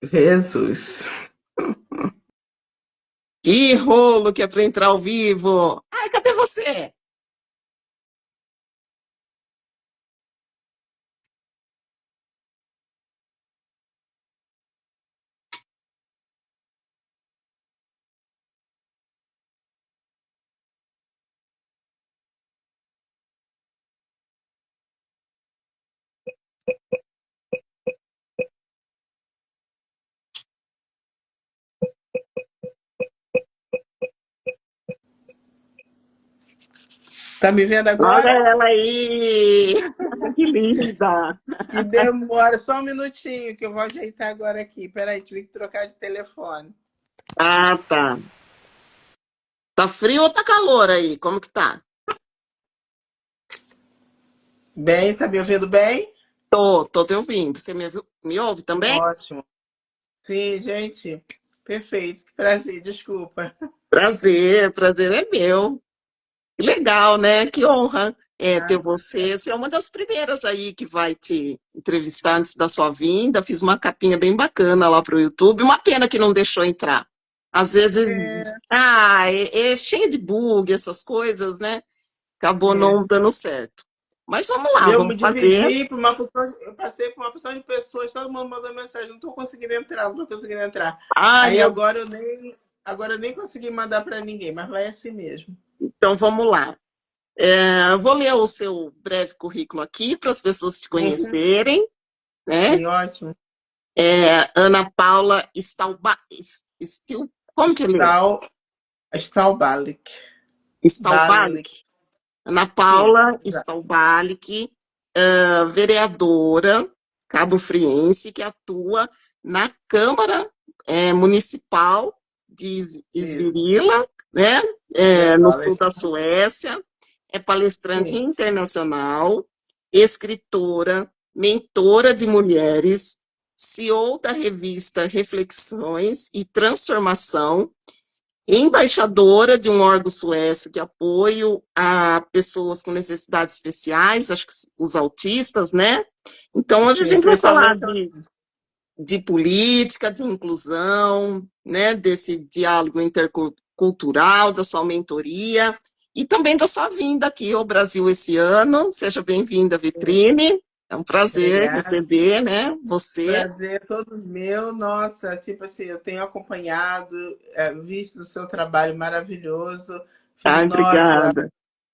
Jesus. Que rolo que é para entrar ao vivo. Ai, cadê você? Tá me vendo Olha agora? ela aí. Que linda. Que demora, só um minutinho que eu vou ajeitar agora aqui. Peraí, tive que trocar de telefone. Ah, tá. Tá frio ou tá calor aí? Como que tá? Bem, tá me ouvindo bem? Tô te ouvindo. Você me ouve também? Ótimo. Sim, gente. Perfeito. Prazer, desculpa. Prazer é meu. Que legal, né? Que honra ter Ah, você. Você é uma das primeiras aí que vai te entrevistar antes da sua vinda. Fiz uma capinha bem bacana lá pro YouTube. Uma pena que não deixou entrar. Às vezes, é, é cheio de bug, essas coisas, né? Acabou é. não dando certo. Mas vamos E lá, eu vamos me fazer. dividi por uma porção, eu passei por uma porção de pessoas, todo mundo mandou mensagem, não tô conseguindo entrar, não tô conseguindo entrar. Ai, Aí agora eu nem consegui mandar para ninguém, mas vai assim mesmo. então vamos lá. Eu vou ler o seu breve currículo aqui para as pessoas te Uhum. conhecerem, né? Sim, ótimo. Ana Paula como que lê? Tal, Stalbalik. Stalbalik. Balik. Ana Sim, Paula exato. Stalbalik, vereadora cabo-friense que atua na Câmara Municipal de Isso. Esvirila, né? No Legal, sul esse. da Suécia. É palestrante Sim. internacional, escritora, mentora de mulheres, CEO da revista Reflexões e Transformação, embaixadora de um órgão suécio de apoio a pessoas com necessidades especiais, acho que os autistas, né? Então, hoje a Sim, gente vai falar especialmente. de política, de inclusão, né? Desse diálogo intercultural, da sua mentoria e também da sua vinda aqui ao Brasil esse ano. Seja bem-vinda, Vitrine. É um prazer Obrigada. receber, né? Você. Prazer todo meu. Nossa, tipo assim, eu tenho acompanhado, visto o seu trabalho maravilhoso. Fico, Ai, nossa, obrigada.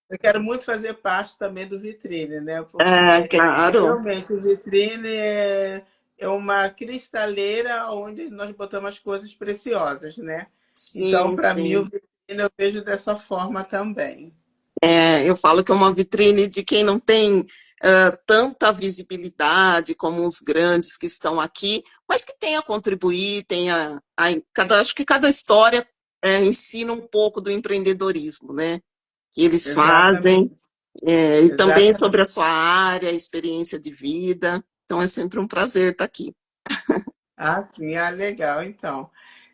eu quero muito fazer parte também do Vitrine, né? Porque Claro. realmente o Vitrine é uma cristaleira onde nós botamos as coisas preciosas, né? Então, Sim, para mim, o sim. Vitrine eu vejo dessa forma também. Eu falo que é uma vitrine de quem não tem tanta visibilidade como os grandes que estão aqui, mas que tem a contribuir, acho que cada história ensina um pouco do empreendedorismo, né? Que eles fazem, Exatamente, e também sobre exatamente. a sua área, experiência de vida. Então é sempre um prazer estar aqui. Ah, sim, ah, legal, então.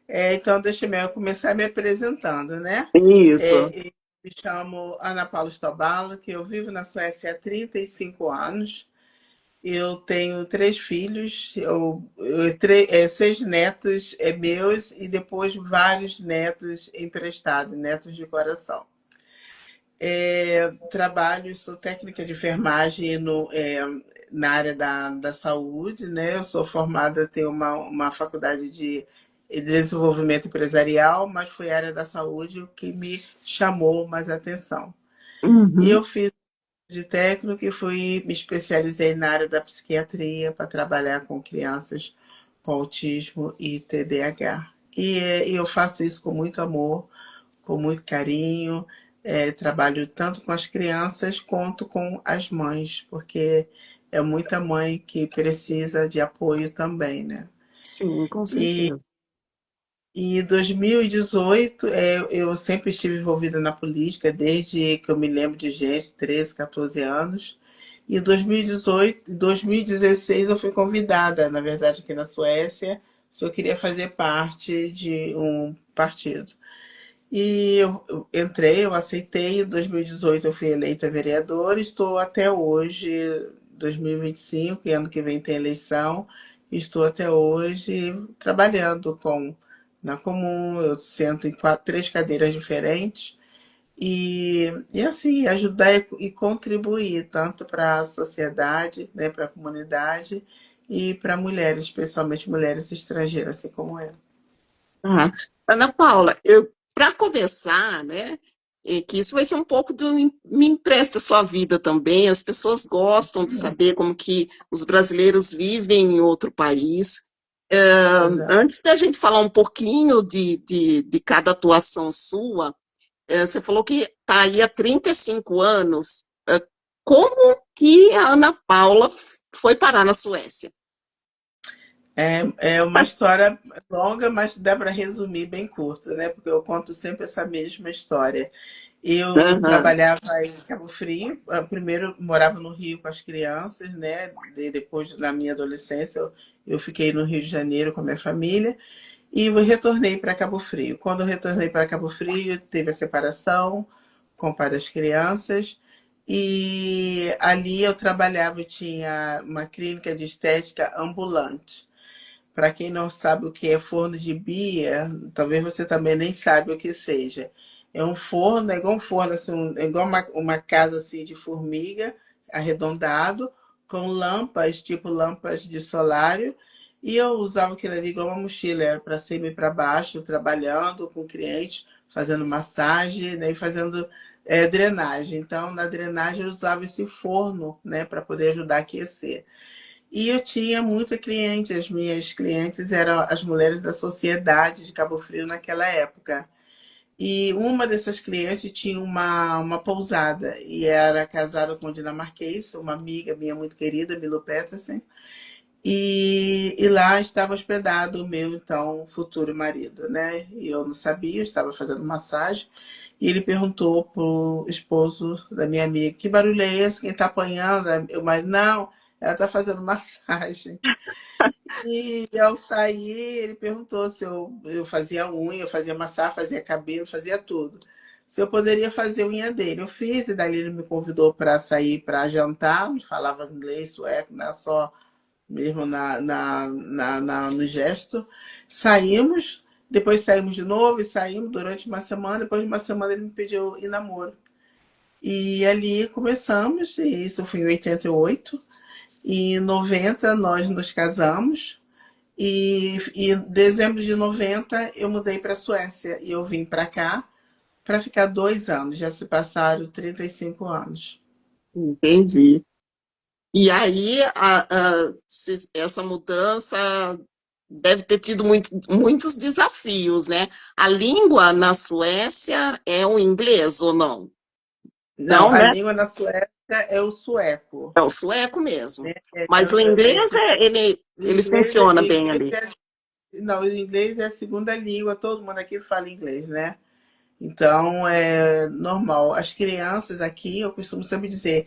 Então, deixa eu começar me apresentando, né? Isso. Eu me chamo Ana Paula Stobalo, que eu vivo na Suécia há 35 anos. Eu tenho 3 filhos, seis netos meus e depois vários netos emprestados, netos de coração. Trabalho, sou técnica de enfermagem na área da saúde, né? Eu sou formada, tenho uma faculdade de desenvolvimento empresarial, mas foi a área da saúde o que me chamou mais atenção. E Uhum. eu fiz de técnico e me especializei na área da psiquiatria para trabalhar com crianças com autismo e TDAH. E eu faço isso com muito amor, com muito carinho. Trabalho tanto com as crianças quanto com as mães, porque é muita mãe que precisa de apoio também, né? Sim, com E certeza. em 2018, eu sempre estive envolvida na política, desde que eu me lembro de gente, 13, 14 anos. E em 2018, 2016 eu fui convidada, na verdade, aqui na Suécia, se eu queria fazer parte de um partido. E eu entrei, eu aceitei, em 2018 eu fui eleita vereadora, estou até hoje, 2025, e ano que vem tem eleição, Estou até hoje trabalhando na Comum, eu sento em três cadeiras diferentes e assim, ajudar e contribuir tanto para a sociedade, né, para a comunidade e para mulheres, especialmente mulheres estrangeiras, assim como eu. Ah, Ana Paula, eu para começar, né, que isso vai ser um pouco do me empresta sua vida também. As pessoas gostam de saber como que os brasileiros vivem em outro país. Pois é. Antes da gente falar um pouquinho de cada atuação sua, você falou que está aí há 35 anos. Como que a Ana Paula foi parar na Suécia? É uma história longa, mas dá para resumir bem curta, né? Porque eu conto sempre essa mesma história. Eu Aham, trabalhava em Cabo Frio, primeiro morava no Rio com as crianças, né? Depois, na minha adolescência, eu fiquei no Rio de Janeiro com a minha família e eu retornei para Cabo Frio. Quando eu retornei para Cabo Frio, teve a separação com o pai das crianças e ali eu trabalhava, eu tinha uma clínica de estética ambulante. Para quem não sabe o que é forno de bia, talvez você também nem saiba o que seja. É um forno, é igual um forno, assim, é igual uma casa assim, de formiga, arredondado, com lâmpadas, tipo lâmpadas de solário. E eu usava aquilo ali igual uma mochila, era para cima e para baixo, trabalhando com clientes, fazendo massagem, né, e fazendo drenagem. Então, na drenagem eu usava esse forno, né, para poder ajudar a aquecer. E eu tinha muita cliente, as minhas clientes eram as mulheres da sociedade de Cabo Frio naquela época. E uma dessas clientes tinha uma pousada e era casada com um dinamarquês, uma amiga minha muito querida, Milo Petersen. E lá estava hospedado o meu, então, futuro marido, né? E eu não sabia, eu estava fazendo massagem. E ele perguntou pro esposo da minha amiga, que barulho é esse? Quem está apanhando? Eu, mas não, ela está fazendo massagem. E ao sair, ele perguntou se eu fazia unha, eu fazia massagem, fazia cabelo, fazia tudo. Se eu poderia fazer unha dele. Eu fiz, e dali ele me convidou para sair para jantar, falava inglês, sueco, não é só mesmo no gesto. Saímos, depois saímos de novo e saímos durante uma semana. Depois de uma semana ele me pediu em namoro. E ali começamos, e isso foi em 88. E em 90 nós nos casamos. E em dezembro de 90 eu mudei para a Suécia e eu vim para cá para ficar 2 anos. Já se passaram 35 anos. entendi. E aí, essa mudança deve ter tido muitos desafios, né? A língua na Suécia é o inglês ou não? Não, Não, a né? língua na Suécia é o sueco. É o sueco mesmo. Né? Mas o inglês, O ele inglês, funciona bem ali. não, o inglês é a segunda língua, todo mundo aqui fala inglês, né? Então é normal. As crianças aqui, eu costumo sempre dizer,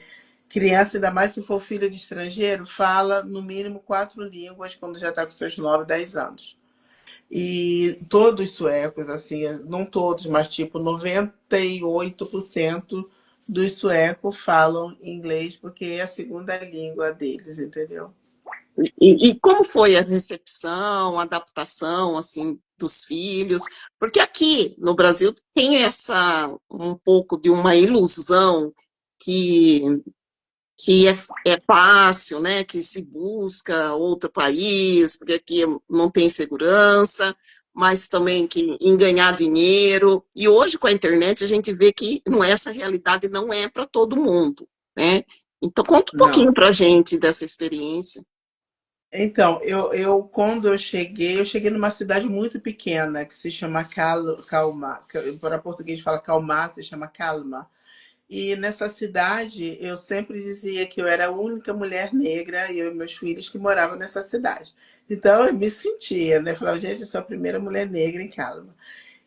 criança, ainda mais se for filho de estrangeiro, fala no mínimo 4 línguas quando já está com seus 9, 10 anos. E todos suecos, assim, não todos, mas tipo 98% dos suecos falam inglês porque é a segunda língua deles, entendeu? E como foi a recepção, a adaptação, assim, dos filhos? Porque aqui no Brasil tem um pouco de uma ilusão que que é fácil, né, que se busca outro país, porque aqui não tem segurança, mas também que em ganhar dinheiro. E hoje com a internet a gente vê que essa realidade não é para todo mundo, né? Então conta um pouquinho Não. para a gente dessa experiência. Então, quando eu cheguei numa cidade muito pequena que se chama Calma, para português fala Calmar, se chama Calma. E nessa cidade eu sempre dizia que eu era a única mulher negra, eu e meus filhos, que moravam nessa cidade. Então eu me sentia, né? Falava, gente, eu sou a primeira mulher negra em Calma.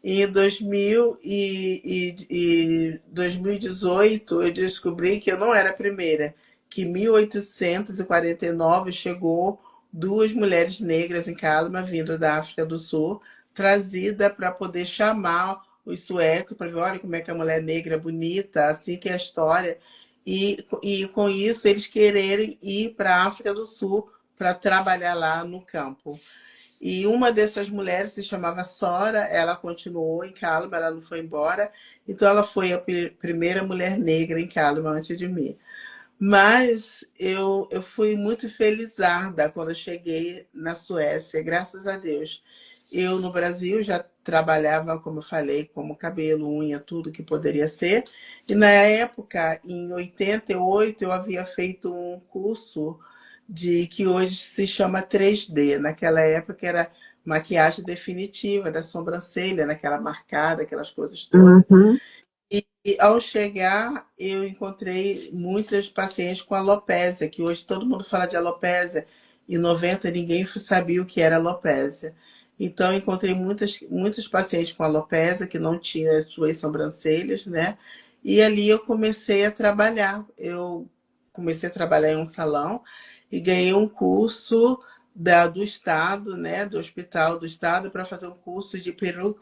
Em 2018, eu descobri que eu não era a primeira, que em 1849 chegou duas mulheres negras em Calma, vindo da África do Sul, trazida para poder chamar os suecos para ver, olha como é que a mulher negra é bonita, assim que é a história. E com isso eles quererem ir para a África do Sul para trabalhar lá no campo. E uma dessas mulheres se chamava Sora, ela continuou em Calma, ela não foi embora, então ela foi a primeira mulher negra em Calma antes de mim. Mas eu fui muito felizarda quando eu cheguei na Suécia, graças a Deus. Eu no Brasil já trabalhava, como eu falei, como cabelo, unha, tudo que poderia ser. E na época, em 88, eu havia feito um curso de que hoje se chama 3D. Naquela época era maquiagem definitiva da sobrancelha, naquela marcada, aquelas coisas todas. Uhum. E ao chegar, eu encontrei muitas pacientes com alopécia, que hoje todo mundo fala de alopécia. Em 90 ninguém sabia o que era alopécia. Então, eu encontrei muitas pacientes com alopécia que não tinham as suas sobrancelhas, né? E ali eu comecei a trabalhar. Eu comecei a trabalhar em um salão e ganhei um curso do Estado, né? Do Hospital do Estado, para fazer um curso de peruca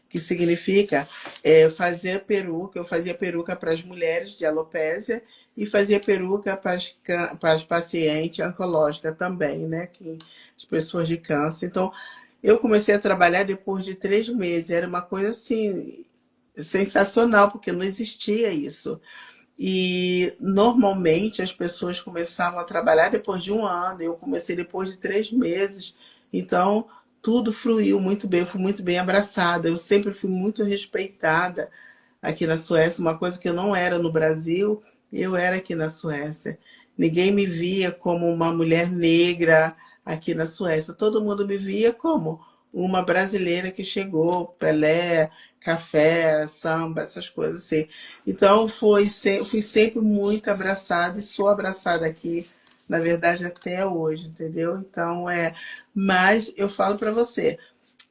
que significa fazer peruca. Eu fazia peruca para as mulheres de alopécia e fazia peruca para as pacientes oncológicas também, né? Que, as pessoas de câncer. Então, eu comecei a trabalhar depois de 3 meses. Era uma coisa assim sensacional, porque não existia isso. E normalmente as pessoas começavam a trabalhar depois de um ano. Eu comecei depois de 3 meses. Então, tudo fluiu muito bem. Eu fui muito bem abraçada. Eu sempre fui muito respeitada aqui na Suécia. Uma coisa que eu não era no Brasil, eu era aqui na Suécia. Ninguém me via como uma mulher negra aqui na Suécia. Todo mundo me via como uma brasileira que chegou, Pelé, café, samba, essas coisas assim. Então fui sempre muito abraçada e sou abraçada aqui, na verdade, até hoje, entendeu? Então mas eu falo para você,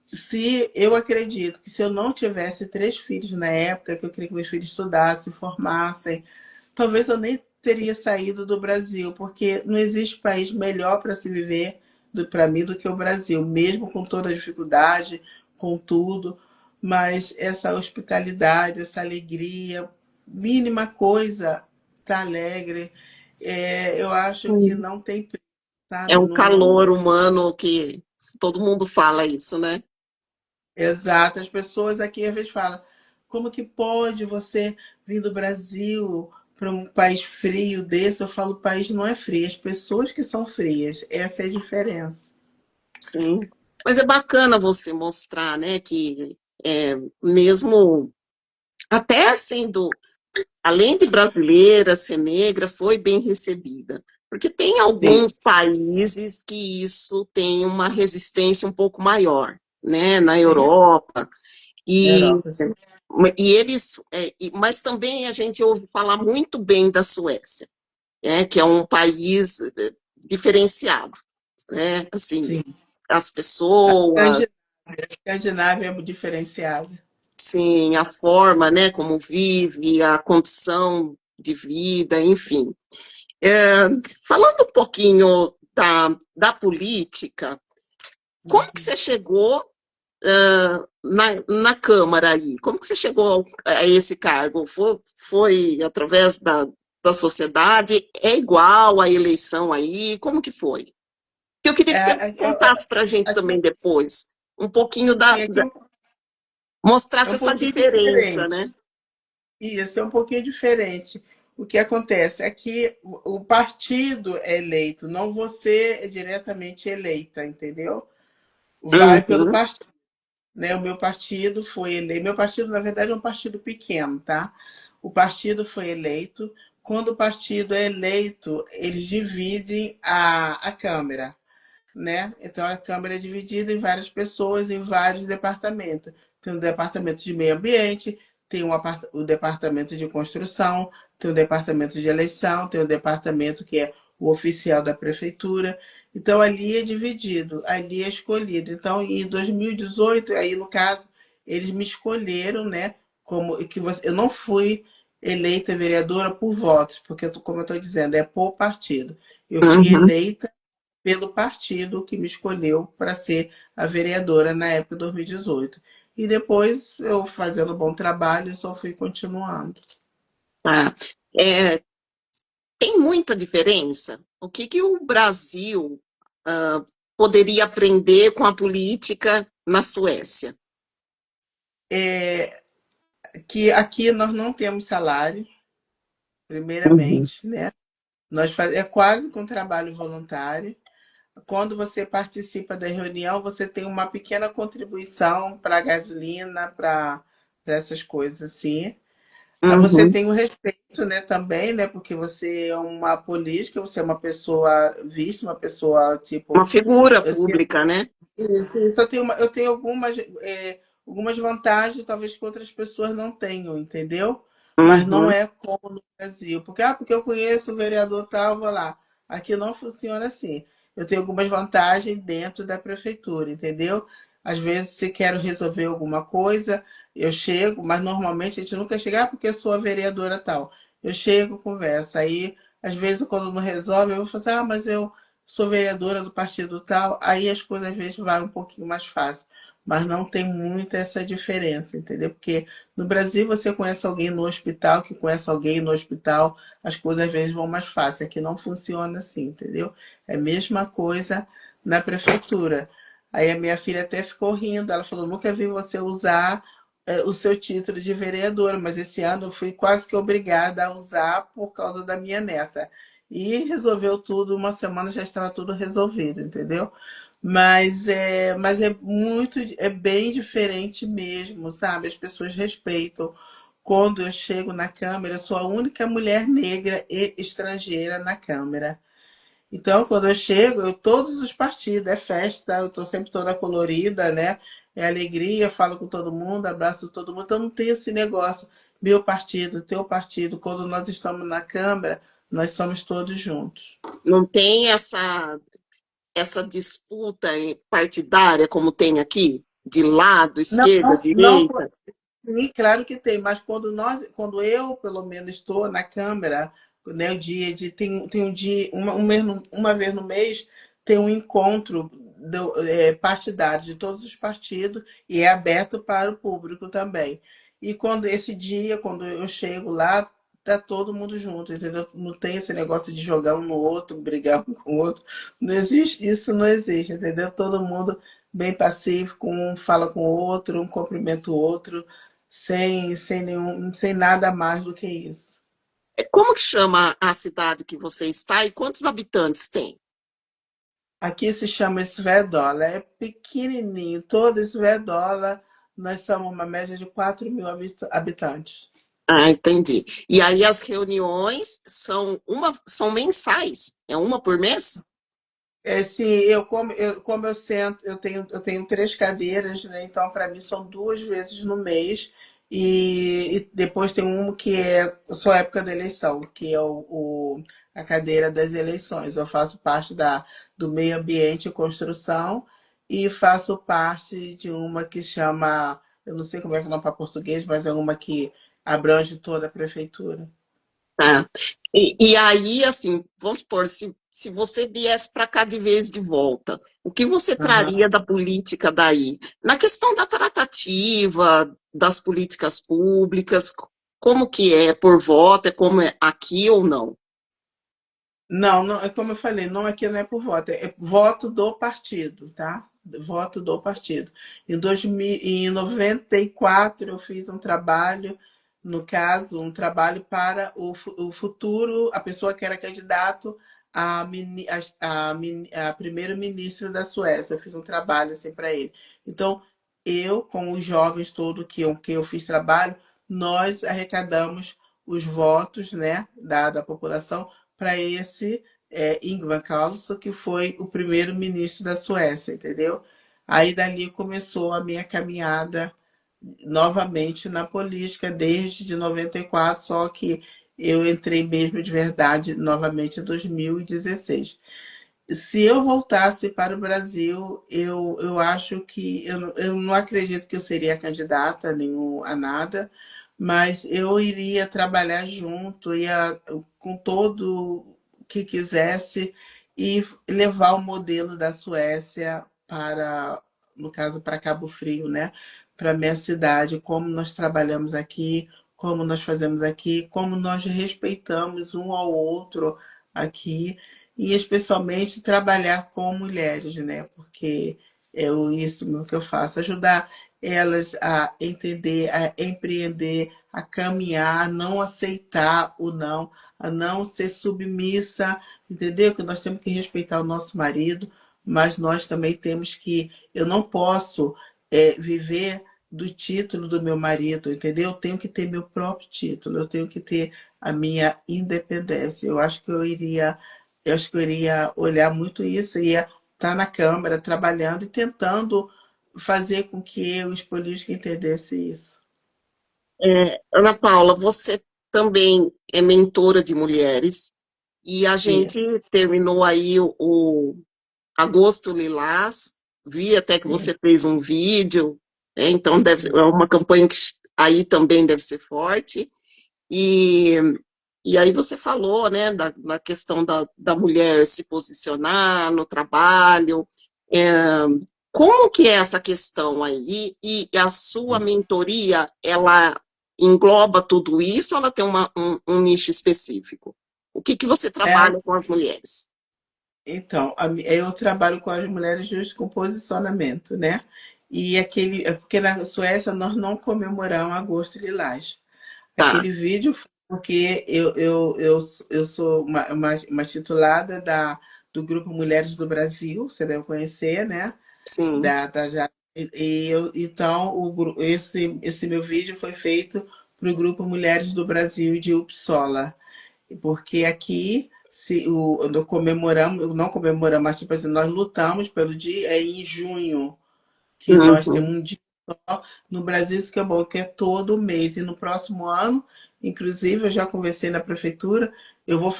se eu acredito que se eu não tivesse 3 filhos na época, que eu queria que meus filhos estudassem, formassem, talvez eu nem teria saído do Brasil, porque não existe país melhor para se viver para mim do que o Brasil, mesmo com toda a dificuldade, com tudo, mas essa hospitalidade, essa alegria, mínima coisa, tá alegre, eu acho que não tem preço, É sabe? um Não, calor humano que todo mundo fala isso, né? exato. As pessoas aqui às vezes falam, como que pode você vir do Brasil para um país frio desse? Eu falo, o país não é frio, as pessoas que são frias. Essa é a diferença. Sim. Mas é bacana você mostrar, né, que mesmo até sendo, além de brasileira, ser negra, foi bem recebida. Porque tem Sim, alguns países que isso tem uma resistência um pouco maior, né, na sim, Europa. na E, Europa, sim. mas também a gente ouve falar muito bem da Suécia, que é um país diferenciado, né, assim, Sim. as pessoas, A Escandinávia é diferenciada. sim, a forma, né, como vive, a condição de vida, enfim. É, falando um pouquinho da política, como que você chegou na Câmara aí? Como que você chegou a esse cargo? Foi através da sociedade? É igual a eleição aí? Como que foi? Eu queria É, que você contasse para a gente aqui, também depois, um pouquinho sim, aqui é mostrasse um essa pouquinho diferença, né? diferente. Isso é um pouquinho diferente. O que acontece é que o partido é eleito, não você é diretamente eleita, entendeu? Vai pelo Uhum, partido, né? O meu partido foi eleito. Meu partido, na verdade, é um partido pequeno, tá? O partido foi eleito. Quando o partido é eleito, eles dividem a Câmara, né? Então a Câmara é dividida em várias pessoas, em vários departamentos. Tem o departamento de meio ambiente, tem o departamento de construção, tem o departamento de eleição, tem o departamento que é o oficial da prefeitura. Então ali é dividido, ali é escolhido. Então em 2018, aí no caso, eles me escolheram, né? Eu não fui eleita vereadora por votos, porque como eu estou dizendo, é por partido. Eu fui uhum. eleita pelo partido que me escolheu para ser a vereadora na época de 2018. E depois, eu fazendo bom trabalho, só fui continuando. Tá. Tem muita diferença? O que que o Brasil ah, poderia aprender com a política na Suécia? É, que aqui nós não temos salário, Uhum, primeiramente, né? É quase que um trabalho voluntário. Quando você participa da reunião, você tem uma pequena contribuição para a gasolina, para essas coisas assim. Ah, você uhum. tem o respeito, né, também, né, porque você é uma política, você é uma pessoa vista, uma pessoa, Uma tipo, figura pública, né? isso, eu tenho algumas, algumas vantagens, talvez que outras pessoas não tenham, entendeu? Mas não Uhum. é como no Brasil. Porque eu conheço o vereador tal, vou lá. Aqui não funciona assim. Eu tenho algumas vantagens dentro da prefeitura, entendeu? Às vezes, se quero resolver alguma coisa, eu chego, mas normalmente a gente nunca chega, porque eu sou a vereadora tal. Eu chego, converso. Aí, às vezes, quando não resolve, eu vou falar, assim, mas eu sou vereadora do partido tal, aí as coisas às vezes vai um pouquinho mais fácil. Mas não tem muita essa diferença, entendeu? Porque no Brasil você conhece alguém no hospital, que conhece alguém no hospital, as coisas às vezes vão mais fácil. Aqui não funciona assim, entendeu? É a mesma coisa na prefeitura. Aí a minha filha até ficou rindo, ela falou, nunca vi você usar o seu título de vereadora, mas esse ano eu fui quase que obrigada a usar por causa da minha neta. E resolveu tudo, uma semana já estava tudo resolvido, entendeu? Mas é muito, é bem diferente mesmo, sabe? As pessoas respeitam. Quando eu chego na Câmara, eu sou a única mulher negra e estrangeira na Câmara. Então, quando eu chego, todos os partidos, é festa, eu estou sempre toda colorida, né? É alegria, falo com todo mundo, abraço todo mundo. Então, não tem esse negócio, meu partido, teu partido. Quando nós estamos na Câmara, nós somos todos juntos. Não tem essa disputa partidária como tem aqui, de lado, Não, esquerda, não, direita. sim, claro que tem, mas quando eu, pelo menos, estou na Câmara, né, o dia de, tem um dia, uma vez no mês, tem um encontro partidário de todos os partidos e é aberto para o público também. E quando esse dia, quando eu chego lá, tá todo mundo junto, entendeu? Não tem esse negócio de jogar um no outro, brigar um com o outro. Não existe, isso não existe, entendeu? Todo mundo bem pacífico, um fala com o outro, um cumprimenta o outro sem nada mais do que isso. Como que chama a cidade que você está e quantos habitantes tem? Aqui se chama Svedola, é pequenininho, todo Svedola, nós somos uma média de 4.000 habitantes. Ah, entendi. E aí as reuniões são mensais, é uma por mês? É, sim, como eu sento, eu tenho três cadeiras, né? Então, para mim, são duas vezes no mês. E depois tem uma que é só época da eleição, que é a cadeira das eleições. Eu faço parte do meio ambiente e construção e faço parte de uma que chama, eu não sei como é que é o nome para português, mas é uma que abrange toda a prefeitura. Tá. E aí, assim, vamos supor, se você viesse para cá de vez de volta, o que você Aham. traria da política daí? Na questão da tratativa, das políticas públicas, como que é por voto, é como é aqui ou não? Não, não, é como eu falei, não aqui não é por voto, é voto do partido, tá? Voto do partido. Em 94 eu fiz um trabalho, no caso, um trabalho para o futuro, a pessoa que era candidato a primeiro-ministro da Suécia. Eu fiz um trabalho assim para ele. Então, eu, com os jovens todos que eu fiz trabalho, nós arrecadamos os votos, né, da população para esse Ingvar Carlsson, que foi o primeiro-ministro da Suécia, entendeu? Aí dali começou a minha caminhada novamente na política, desde de 94, só que eu entrei mesmo de verdade novamente em 2016. Se eu voltasse para o Brasil, eu acho que eu não acredito que eu seria candidata a nada, mas eu iria trabalhar junto, com todo que quisesse e levar o modelo da Suécia para, no caso, para Cabo Frio, né? Para minha cidade, como nós trabalhamos aqui, como nós fazemos aqui, como nós respeitamos um ao outro aqui, e especialmente trabalhar com mulheres, né? Porque é isso mesmo que eu faço, ajudar elas a entender, a empreender, a caminhar, a não aceitar o não, a não ser submissa, entendeu? Que nós temos que respeitar o nosso marido, mas nós também temos que, eu não posso viver do título do meu marido, entendeu? Eu tenho que ter meu próprio título, eu tenho que ter a minha independência. Eu acho que eu iria olhar muito isso, ia estar na Câmara trabalhando e tentando fazer com que os políticos entendessem isso. Ana Paula, você também é mentora de mulheres e a E, gente terminou aí o Agosto Lilás, vi até que sim, você fez um vídeo, né? Então é sim. uma campanha que aí também deve ser forte. E, e aí você falou, né, da questão da mulher se posicionar no trabalho. É, como que é essa questão aí? E a sua mentoria, ela engloba tudo isso ou ela tem um nicho específico? O que que você É, trabalha com as mulheres? então, eu trabalho com as mulheres justo com posicionamento, né? E aquele, porque na Suécia nós não comemoramos Agosto Lilás. Tá, Aquele vídeo foi porque eu sou uma titulada do Grupo Mulheres do Brasil, você deve conhecer, né? sim. Então, esse meu vídeo foi feito para o Grupo Mulheres do Brasil de Uppsala, porque aqui não comemoramos, mas tipo assim, nós lutamos pelo dia em junho, que nós Uhum. temos um dia só. No Brasil, isso que é bom, que é todo mês. E no próximo ano, inclusive, eu já conversei na prefeitura, eu vou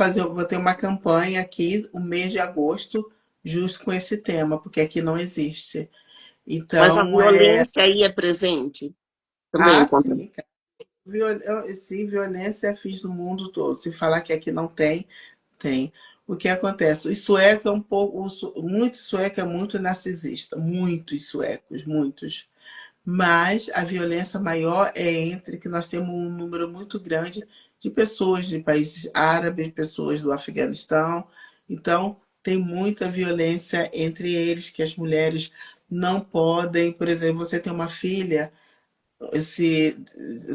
ter uma campanha aqui, o mês de agosto, justo com esse tema, porque aqui não existe. Mas a Então, violência aí é presente também contra. sim, cara. Sim, violência é fiz no mundo todo. Se falar que aqui não tem, tem. O que acontece? O sueco é um pouco, muito sueco é muito narcisista, muitos suecos, muitos. Mas a violência maior é entre que nós temos um número muito grande de pessoas de países árabes, pessoas do Afeganistão. Então, tem muita violência entre eles que as mulheres não podem. Por exemplo, você tem uma filha, se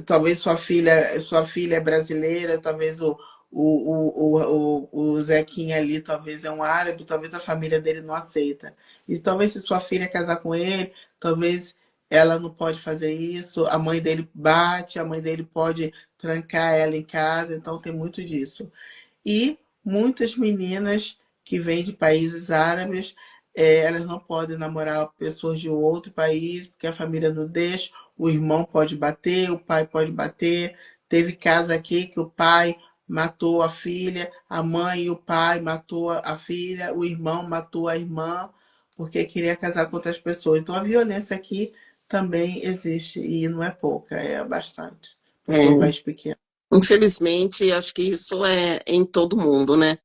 talvez sua filha é brasileira, talvez o Zequinha ali talvez é um árabe, talvez a família dele não aceita. E talvez se sua filha casar com ele, talvez ela não pode fazer isso, a mãe dele bate, a mãe dele pode trancar ela em casa, então tem muito disso. E muitas meninas que vêm de países árabes, elas não podem namorar pessoas de outro país, porque a família não deixa, o irmão pode bater, o pai pode bater. Teve caso aqui que o pai matou a filha, a mãe e o pai matou a filha, o irmão matou a irmã, porque queria casar com outras pessoas. Então a violência aqui também existe, e não é pouca, é bastante, por ser um É, país pequeno. infelizmente, acho que isso é em todo mundo, né?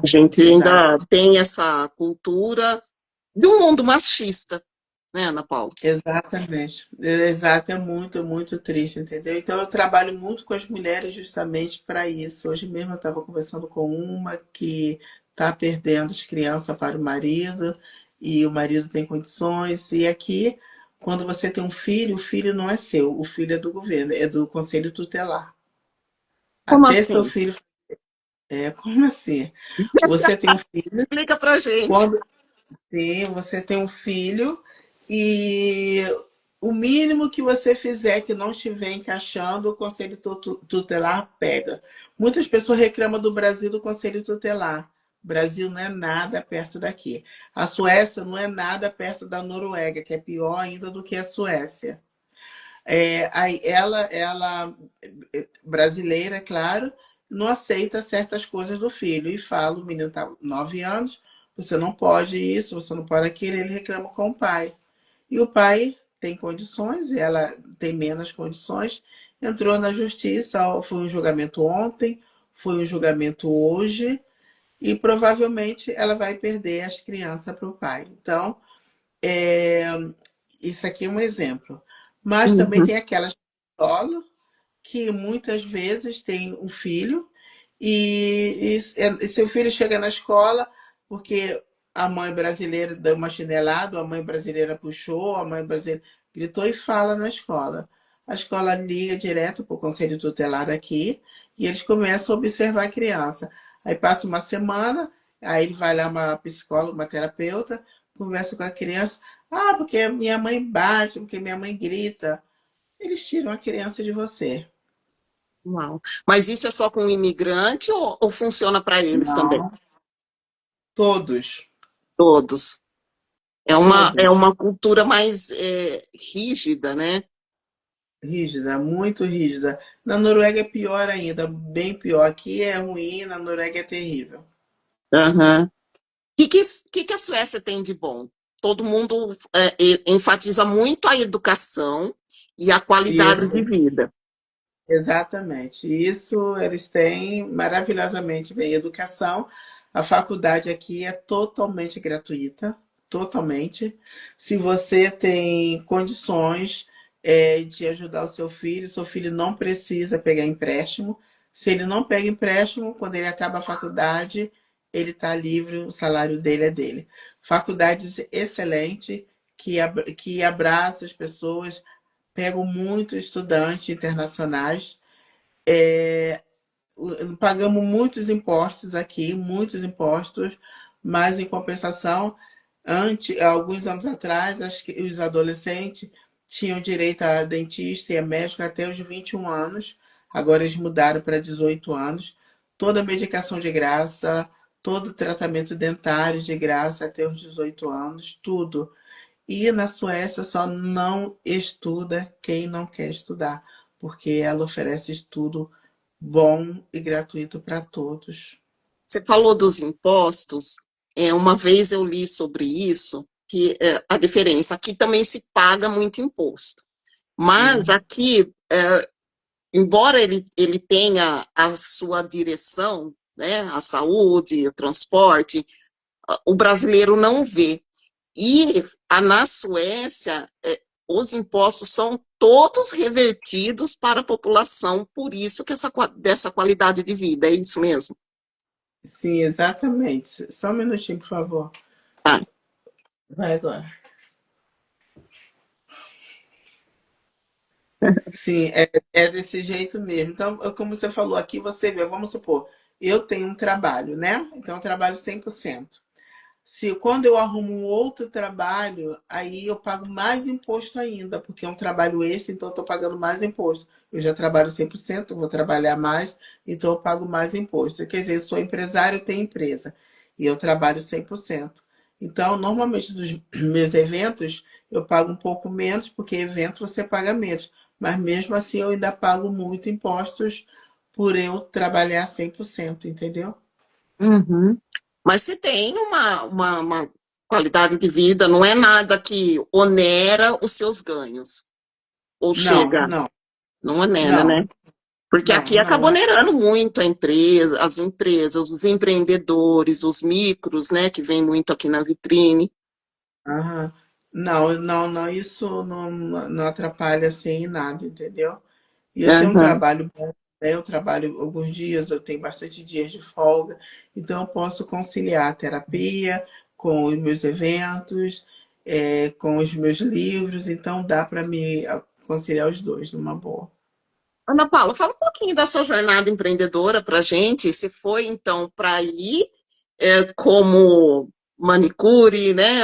A Exato, gente exato. ainda tem essa cultura de um mundo machista, né, Ana Paula? Exatamente. Exato, é muito, muito triste, entendeu? Então eu trabalho muito com as mulheres justamente para isso. Hoje mesmo eu estava conversando com uma que está perdendo as crianças para o marido e o marido tem condições. E aqui, quando você tem um filho, o filho não é seu, o filho é do governo, é do conselho tutelar. Como Até seu assim? filho. Como assim? Você tem um filho, Explica pra gente. quando sim, você tem um filho e o mínimo que você fizer que não estiver encaixando, o conselho tutelar pega. Muitas pessoas reclamam do Brasil do conselho tutelar. O Brasil não é nada perto daqui. A Suécia não é nada perto da Noruega, que é pior ainda do que a Suécia. Aí brasileira, é claro, não aceita certas coisas do filho e fala, o menino está 9 anos, você não pode isso, você não pode aquilo, ele reclama com o pai. E o pai tem condições, e ela tem menos condições, entrou na justiça, foi um julgamento ontem, foi um julgamento hoje, e provavelmente ela vai perder as crianças para o pai. Então, é, isso aqui é um exemplo. Mas também Uhum. tem aquelas solo. que muitas vezes tem um filho e seu filho chega na escola porque a mãe brasileira deu uma chinelada, a mãe brasileira puxou, a mãe brasileira gritou e fala na escola. A escola liga direto para o conselho tutelar aqui e eles começam a observar a criança. Aí passa uma semana, aí ele vai lá, uma psicóloga, uma terapeuta, conversa com a criança. Ah, porque minha mãe bate, porque minha mãe grita. Eles tiram a criança de você. Uau. Mas isso é só com o imigrante ou funciona para eles também? Não, todos, Todos. É todos. uma cultura mais rígida, né? Rígida, muito rígida. Na Noruega é pior ainda, bem pior. Aqui é ruim, na Noruega é terrível. Aham. Que a Suécia tem de bom? Todo mundo enfatiza muito a educação e a qualidade de Isso. vida. Exatamente. Isso eles têm maravilhosamente bem. Educação, a faculdade aqui é totalmente gratuita, totalmente. Se você tem condições de ajudar o seu filho não precisa pegar empréstimo. Se ele não pega empréstimo, quando ele acaba a faculdade, ele está livre, o salário dele é dele. Faculdades excelente, que abraça as pessoas, pego muito estudante internacionais. Pagamos muitos impostos aqui, muitos impostos, mas em compensação, alguns anos atrás, acho que os adolescentes tinham direito a dentista e a médico até os 21 anos. Agora eles mudaram para 18 anos. Toda medicação de graça, todo tratamento dentário de graça até os 18 anos, tudo. E na Suécia só não estuda quem não quer estudar, porque ela oferece estudo bom e gratuito para todos. Você falou dos impostos. Uma vez eu li sobre isso, que a diferença. Aqui também se paga muito imposto. Mas Uhum. aqui, embora ele tenha a sua direção, né, a saúde, o transporte, o brasileiro não vê. E na Suécia, os impostos são todos revertidos para a população, por isso que dessa qualidade de vida, é isso mesmo? Sim, exatamente. Só um minutinho, por favor. Tá. Vai agora. Sim, é desse jeito mesmo. Então, como você falou aqui, você vê, vamos supor, eu tenho um trabalho, né? Então, eu trabalho 100%. Se quando eu arrumo um outro trabalho, aí eu pago mais imposto ainda, porque é um trabalho extra, então eu estou pagando mais imposto. Eu já trabalho 100%, vou trabalhar mais, então eu pago mais imposto. Quer dizer, eu sou empresário, eu tenho empresa, e eu trabalho 100%. Então, normalmente dos meus eventos, eu pago um pouco menos, porque evento você paga menos. Mas mesmo assim, eu ainda pago muito impostos por eu trabalhar 100%, entendeu? Uhum. Mas se tem uma qualidade de vida, não é nada que onera os seus ganhos. Ou Não, chega, não, não onera, não, né? Porque não, aqui não. acaba onerando muito a empresa, as empresas, os empreendedores, os micros, né, que vem muito aqui na vitrine. Aham. Não, não, não, isso não atrapalha assim em nada, entendeu? E eu tenho um Aham. trabalho bom, né? Eu trabalho alguns dias, eu tenho bastante dias de folga, então eu posso conciliar a terapia com os meus eventos, com os meus livros, então dá para me conciliar os dois numa boa. Ana Paula, fala um pouquinho da sua jornada empreendedora para a gente. Você foi, então, para ir como manicure, né,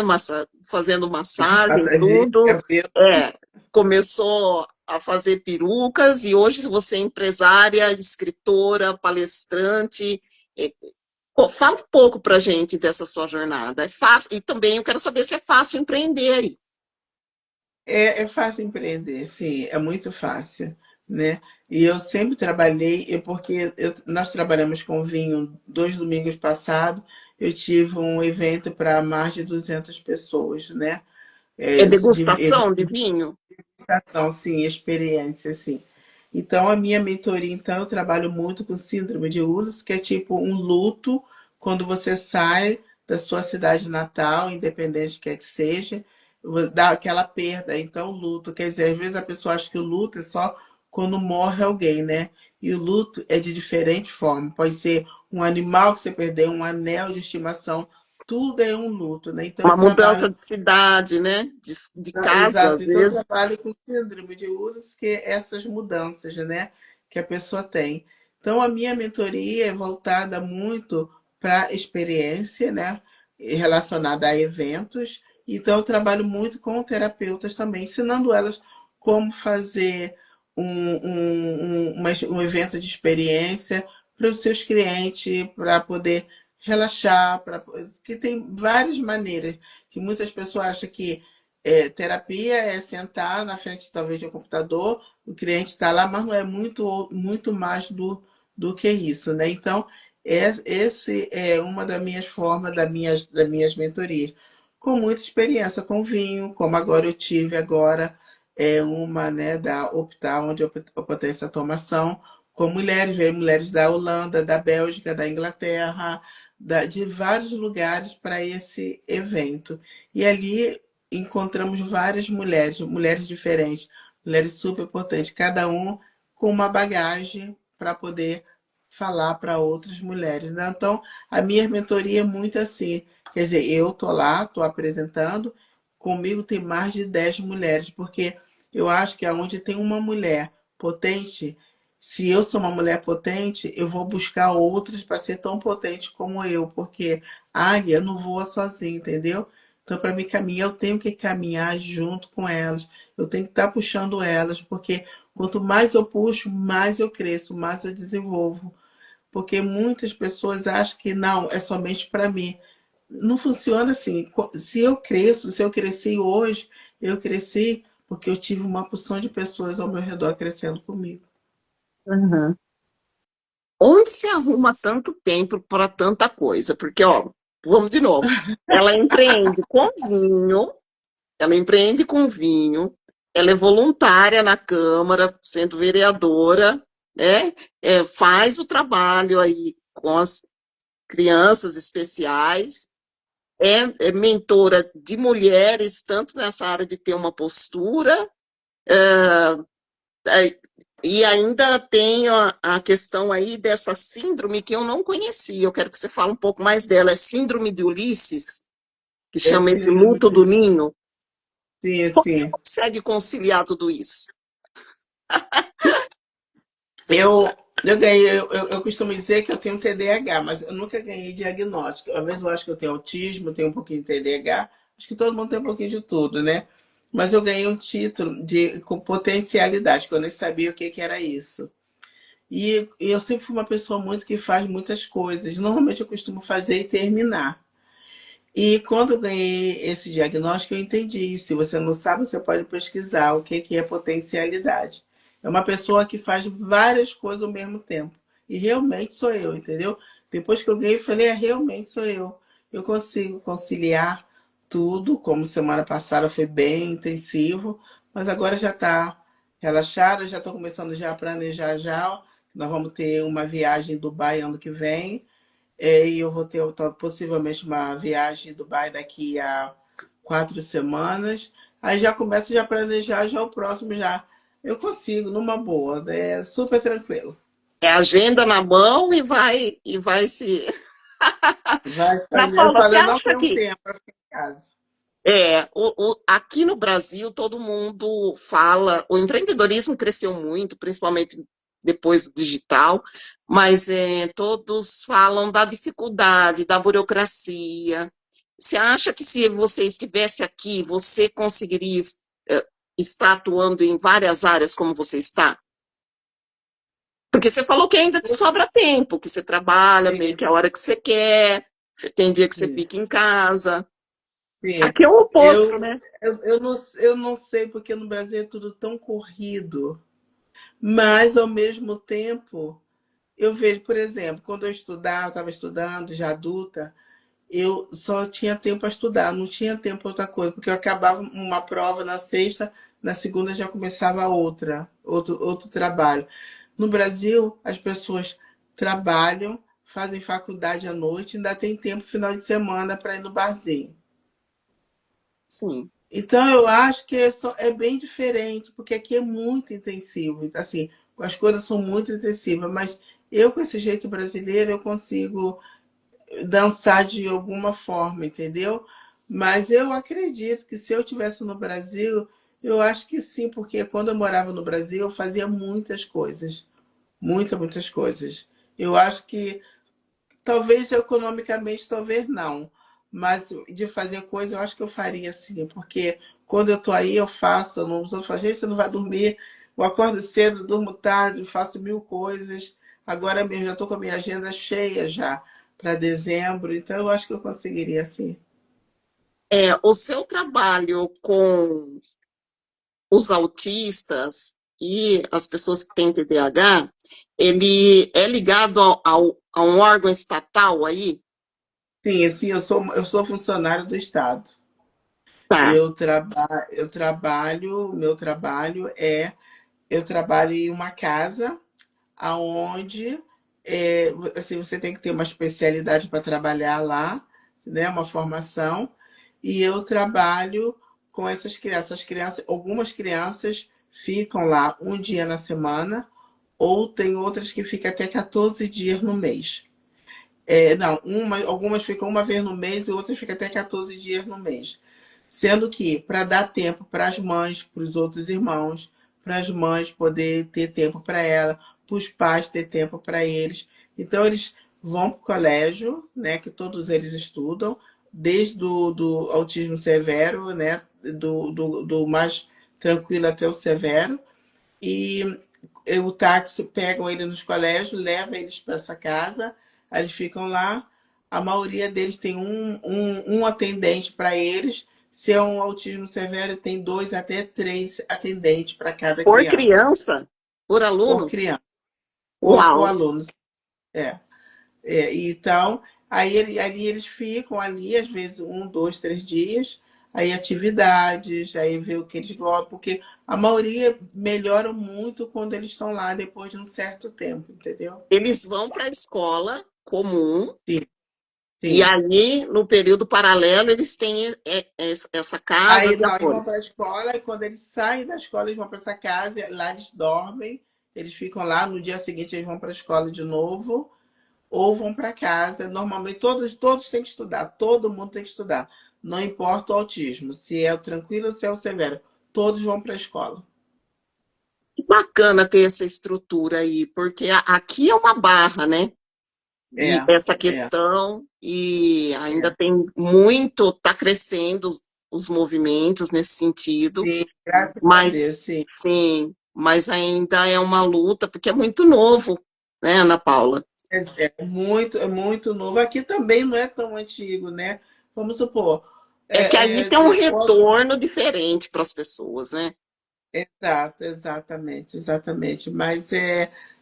fazendo massagem, Massageiro, tudo. cabelo. É, começou a fazer perucas e hoje você é empresária, escritora, palestrante. É, fala um pouco para a gente dessa sua jornada. É fácil, e também eu quero saber se é fácil empreender aí. É fácil empreender, sim, é muito fácil, né? E eu sempre trabalhei, porque nós trabalhamos com vinho 2 domingos passados, eu tive um evento para mais de 200 pessoas, né? É Evento degustação de vinho? Ação, sim, experiência, sim. Então, a minha mentoria, então, eu trabalho muito com síndrome de Ull's, que é tipo um luto quando você sai da sua cidade natal, independente que seja, dá aquela perda. Então, luto, quer dizer, às vezes a pessoa acha que o luto é só quando morre alguém, né? E o luto é de diferente forma. Pode ser um animal que você perdeu, um anel de estimação, tudo é um luto, né? Então eu Uma mudança trabalho. de cidade, né? De casa, às Exato. Então, eu vezes. trabalho com síndrome de URAS, que é essas mudanças, né, que a pessoa tem. Então, a minha mentoria é voltada muito para experiência, né, relacionada a eventos. Então, eu trabalho muito com terapeutas também, ensinando elas como fazer um evento de experiência para os seus clientes, para poder relaxar, que tem várias maneiras, que muitas pessoas acham que terapia é sentar na frente, talvez, de um computador, o cliente está lá, mas não é muito mais do que isso, né? Então, esse é uma das minhas formas, das minhas mentorias. Com muita experiência com vinho, como agora eu tive agora uma, né, da Optar, onde eu botei essa automação, com mulheres, veio mulheres da Holanda, da Bélgica, da Inglaterra, de vários lugares para esse evento. E ali encontramos várias mulheres, mulheres diferentes, mulheres super importantes, cada um com uma bagagem para poder falar para outras mulheres, né? Então, a minha mentoria é muito assim, quer dizer, eu tô lá, tô apresentando, comigo tem mais de 10 mulheres, porque eu acho que aonde tem uma mulher potente, se eu sou uma mulher potente, eu vou buscar outras para ser tão potente como eu, porque a águia não voa sozinha, entendeu? Então, para mim caminhar, eu tenho que caminhar junto com elas. Eu tenho que estar puxando elas, porque quanto mais eu puxo, mais eu cresço, mais eu desenvolvo. Porque muitas pessoas acham que não, é somente para mim. Não funciona assim. Se eu cresço, se eu cresci hoje, eu cresci porque eu tive uma porção de pessoas ao meu redor crescendo comigo. Uhum. Onde se arruma tanto tempo para tanta coisa? Porque, ó, vamos de novo. Ela empreende com vinho, ela empreende com vinho, ela é voluntária na Câmara, sendo vereadora, né? Faz o trabalho aí com as crianças especiais, é mentora de mulheres, tanto nessa área de ter uma postura, é, e ainda tem a questão aí dessa síndrome que eu não conhecia. Eu quero que você fale um pouco mais dela. É síndrome de Ulisses, que É chama esse síndrome luto do de... ninho. Sim, Como você assim. consegue conciliar tudo isso? Eu, eu ganhei, eu costumo dizer que eu tenho TDAH, mas eu nunca ganhei diagnóstico. Às vezes eu acho que eu tenho autismo, tenho um pouquinho de TDAH. Acho que todo mundo tem um pouquinho de tudo, né? Mas eu ganhei um título com potencialidade, que eu nem sabia o que, que era isso. E eu sempre fui uma pessoa muito que faz muitas coisas. Normalmente eu costumo fazer e terminar. E quando eu ganhei esse diagnóstico, eu entendi. Se você não sabe, você pode pesquisar o que que é potencialidade. É uma pessoa que faz várias coisas ao mesmo tempo. E realmente sou eu, entendeu? Depois que eu ganhei, eu falei, realmente sou eu. Eu consigo conciliar tudo, como semana passada foi bem intensivo, mas agora já está relaxada, já estou começando já a planejar já. Nós vamos ter uma viagem em Dubai ano que vem. E eu vou ter possivelmente uma viagem em Dubai daqui a 4 semanas. Aí já começo já a planejar já o próximo já. Eu consigo, numa boa, é super tranquilo. É agenda na mão e vai se. Vai Na fazer. Eu Paula, você falo, eu não acha tenho que tempo para ficar em casa. aqui no Brasil todo mundo fala, o empreendedorismo cresceu muito, principalmente depois do digital, mas todos falam da dificuldade, da burocracia. Você acha que se você estivesse aqui, você conseguiria estar atuando em várias áreas como você está? Porque você falou que ainda te sobra tempo, que você trabalha meio Sim, que a hora que você quer, tem dia que você sim, fica em casa. sim. Aqui é o Eu, oposto, né? eu não sei porque no Brasil é tudo tão corrido, mas ao mesmo tempo eu vejo, por exemplo, quando eu estudava, eu estava estudando já adulta, eu só tinha tempo para estudar, não tinha tempo para outra coisa, porque eu acabava uma prova na sexta, na segunda já começava outro trabalho. No Brasil, as pessoas trabalham, fazem faculdade à noite, ainda tem tempo final de semana para ir no barzinho. Sim. Então, eu acho que é bem diferente, porque aqui é muito intensivo. Assim, as coisas são muito intensivas, mas eu, com esse jeito brasileiro, eu consigo dançar de alguma forma, entendeu? Mas eu acredito que se eu tivesse no Brasil, eu acho que sim, porque quando eu morava no Brasil, eu fazia muitas coisas. Muitas coisas. Eu acho que talvez economicamente, talvez não. Mas de fazer coisa, eu acho que eu faria sim, porque quando eu tô aí, eu faço, eu não, os outros falam, gente, você não vai dormir, eu acordo cedo, durmo tarde, faço mil coisas. Agora mesmo, já estou com a minha agenda cheia já para dezembro, então eu acho que eu conseguiria sim. O seu trabalho com os autistas e as pessoas que têm TDAH, ele é ligado a um órgão estatal aí? Sim, assim, eu sou funcionário do Estado. Tá. Meu trabalho é, eu trabalho em uma casa aonde assim, você tem que ter uma especialidade para trabalhar lá, né, uma formação, e eu trabalho com essas crianças. Algumas crianças ficam lá um dia na semana, ou tem outras que ficam até 14 dias no mês. Não, algumas ficam uma vez no mês e outras ficam até 14 dias no mês. Sendo que, para dar tempo para as mães, para os outros irmãos, para as mães poder ter tempo para ela, para os pais ter tempo para eles. Então, eles vão para o colégio, né, que todos eles estudam, desde do autismo severo, né, do mais tranquilo até o severo, e o táxi pegam ele nos colégios, leva eles para essa casa, aí eles ficam lá. A maioria deles tem um atendente para eles. Se é um autismo severo, tem dois até três atendentes para cada Por criança, criança? Por por aluno? criança, por Uau! aluno. É. Então, aí eles ficam ali, às vezes, um, dois, 3 dias, aí atividades, aí vê o que eles gostam, porque a maioria melhora muito quando eles estão lá depois de um certo tempo, entendeu? Eles vão para a escola comum Sim, e sim. aí, no período paralelo, eles têm essa casa Aí de não, eles apoio. vão para a escola, e quando eles saem da escola, eles vão para essa casa, e lá eles dormem, eles ficam lá, no dia seguinte eles vão para a escola de novo, ou vão para casa. Normalmente todos têm que estudar, todo mundo tem que estudar. Não importa o autismo, se é o tranquilo ou se é o severo, todos vão para a escola. Que bacana ter essa estrutura aí, porque aqui é uma barra, né? É, E essa é, questão, e ainda é. tem muito, está crescendo os movimentos nesse sentido, Sim, graças a mas Deus, sim. sim, mas ainda é uma luta, porque é muito novo, né, Ana Paula? É muito novo. Aqui também não é tão antigo, né? Vamos supor. É que aí tem um Eu retorno diferente para as pessoas, né? Exato, exatamente.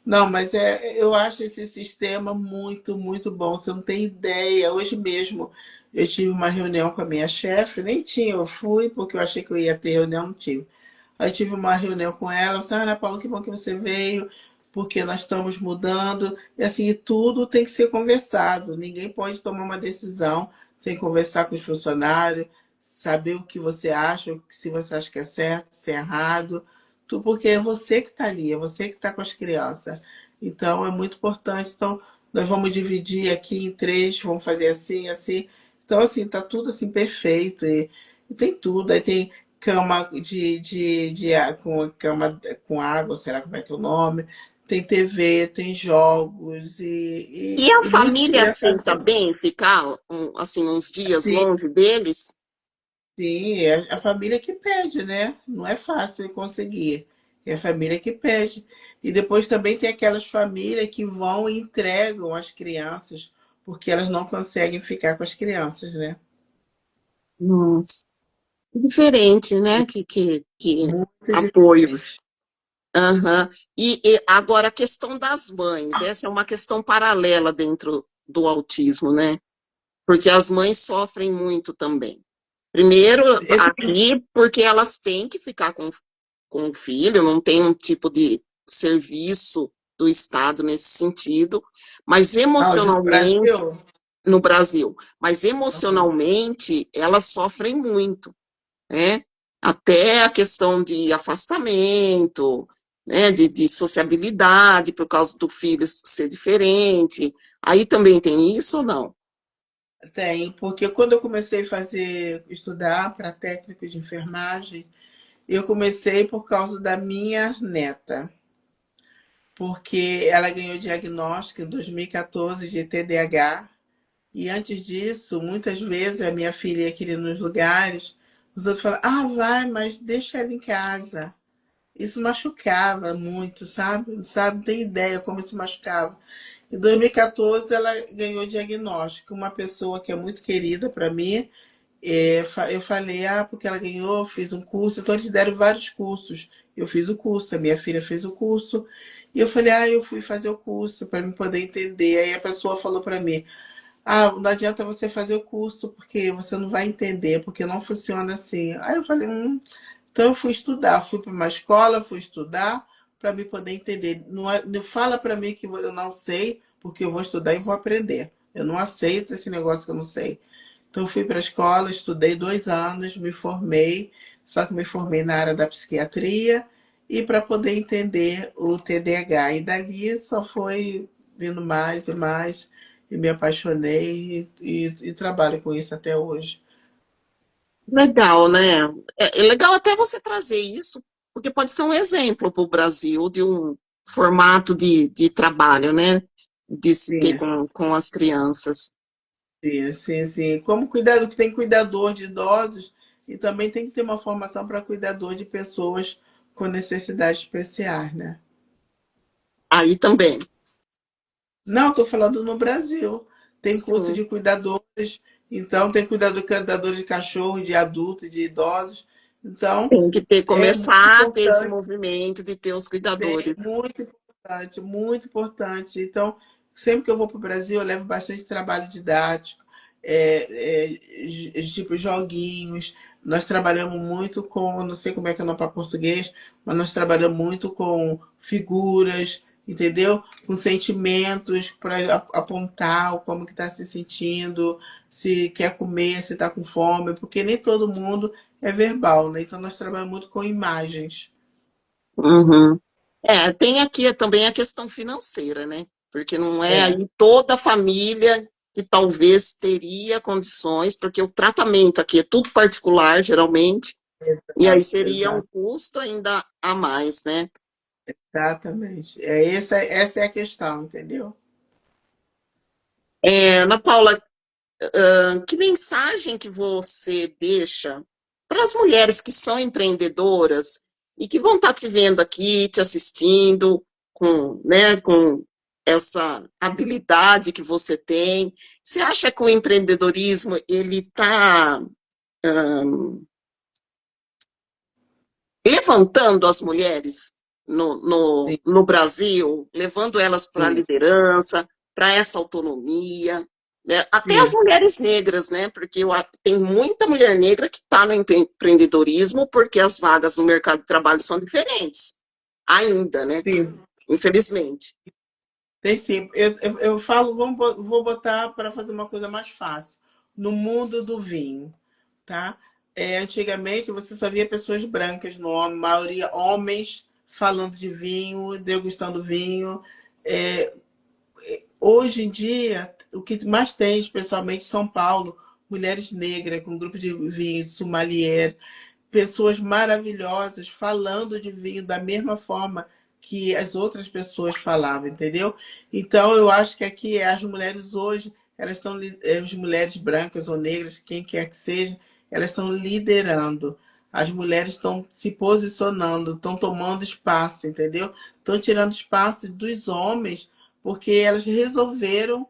Não, mas eu acho esse sistema muito bom. Você não tem ideia. Hoje mesmo eu tive uma reunião com a minha chefe, nem tinha, eu fui porque eu achei que eu ia ter reunião, não tive. Aí tive uma reunião com ela, eu disse, Ana Paula, que bom que você veio, porque nós estamos mudando. E assim, tudo tem que ser conversado. Ninguém pode tomar uma decisão sem conversar com os funcionários, saber o que você acha, se você acha que é certo, se é errado. Porque é você que está ali, é você que está com as crianças. Então, é muito importante. Então, nós vamos dividir aqui em três, vamos fazer assim, assim. Então, assim, tá tudo assim perfeito. E tem tudo. Aí tem cama com cama com água, será como é que é o nome? Tem TV, tem jogos E a e muitas família crianças aceita bem ficar, assim, uns dias assim, longe deles? sim, é a família que pede, né? Não é fácil conseguir. É a família que pede. E depois também tem aquelas famílias que vão e entregam as crianças, porque elas não conseguem ficar com as crianças, né? Nossa, diferente, né? Que Muito apoio. diferente. Aham. E agora a questão das mães, essa é uma questão paralela dentro do autismo, né? Porque as mães sofrem muito também. Primeiro, Esse- aqui, porque elas têm que ficar com o filho, não tem um tipo de serviço do Estado nesse sentido, mas Hoje no emocionalmente, Brasil, no Brasil, mas emocionalmente, elas sofrem muito. né? Até a questão de afastamento, né? De sociabilidade, por causa do filho ser diferente. Aí também tem isso ou não? Tem, porque quando eu comecei a estudar para técnico de enfermagem, eu comecei por causa da minha neta, porque ela ganhou diagnóstico em 2014 de TDAH. E antes disso, muitas vezes a minha filha ia querer ir nos lugares, os outros falavam, ah, vai, mas deixa ela em casa. Isso machucava muito, sabe? Não tem ideia como isso machucava. Em 2014, ela ganhou diagnóstico. Uma pessoa que é muito querida para mim, eu falei, ah, porque ela ganhou, fiz um curso. Então, eles deram vários cursos. Eu fiz o curso, a minha filha fez o curso. E eu falei, ah, eu fui fazer o curso para me poder entender. Aí a pessoa falou para mim, ah, não adianta você fazer o curso, porque você não vai entender, porque não funciona assim. Aí eu falei, então eu fui estudar, fui para uma escola, fui estudar para me poder entender. Não fala para mim que eu não sei, porque eu vou estudar e vou aprender. Eu não aceito esse negócio que eu não sei. Então eu fui para a escola, estudei 2 anos, me formei, só que me formei na área da psiquiatria e para poder entender o TDAH. E dali só foi vindo mais e mais, e me apaixonei e trabalho com isso até hoje. Legal, né? É legal até você trazer isso, porque pode ser um exemplo para o Brasil de um formato de trabalho, né? De se ter Sim. com as crianças. Sim, sim, sim. Como cuidado que tem cuidador de idosos e também tem que ter uma formação para cuidador de pessoas com necessidades especiais, né? Aí também. Não, estou falando no Brasil. Tem curso Sim, de cuidadores, então tem cuidador de cachorro, de adultos, de idosos. Então, tem que ter, é muito começar a ter esse importante. movimento de ter os Tem, cuidadores. muito importante, muito importante. Então, sempre que eu vou para o Brasil, eu levo bastante trabalho didático, tipo joguinhos. Nós trabalhamos muito com, não sei como é que é o nome para português, mas nós trabalhamos muito com figuras, entendeu? Com sentimentos para apontar como que está se sentindo, se quer comer, se está com fome, porque nem todo mundo é verbal, né? Então nós trabalhamos muito com imagens. Uhum. É, tem aqui também a questão financeira, né? Porque não é É, aí toda a família que talvez teria condições, porque o tratamento aqui é tudo particular, geralmente, e aí seria um exato. custo ainda a mais, né? Exatamente. Essa é a questão, entendeu? Ana Paula, que mensagem que você deixa para as mulheres que são empreendedoras e que vão estar te vendo aqui, te assistindo, com essa habilidade que você tem? Você acha que o empreendedorismo ele está levantando as mulheres Sim, no Brasil, levando elas para a sim, liderança, para essa autonomia, né? Até as sim, mulheres negras, né? Porque tem muita mulher negra que está no empreendedorismo porque as vagas no mercado de trabalho são diferentes, ainda, né? sim. Infelizmente. Tem sim. Eu falo, vou botar para fazer uma coisa mais fácil. No mundo do vinho, tá? Antigamente você só via pessoas brancas, no, maioria homens, falando de vinho, degustando vinho. É, Hoje em dia, o que mais tem, especialmente em São Paulo, mulheres negras com grupo de vinho, sommelier, pessoas maravilhosas falando de vinho da mesma forma que as outras pessoas falavam, entendeu? Então eu acho que aqui as mulheres hoje, elas estão, as mulheres brancas ou negras, quem quer que seja, elas estão liderando. As mulheres estão se posicionando, estão tomando espaço, entendeu? Estão tirando espaço dos homens, porque elas resolveram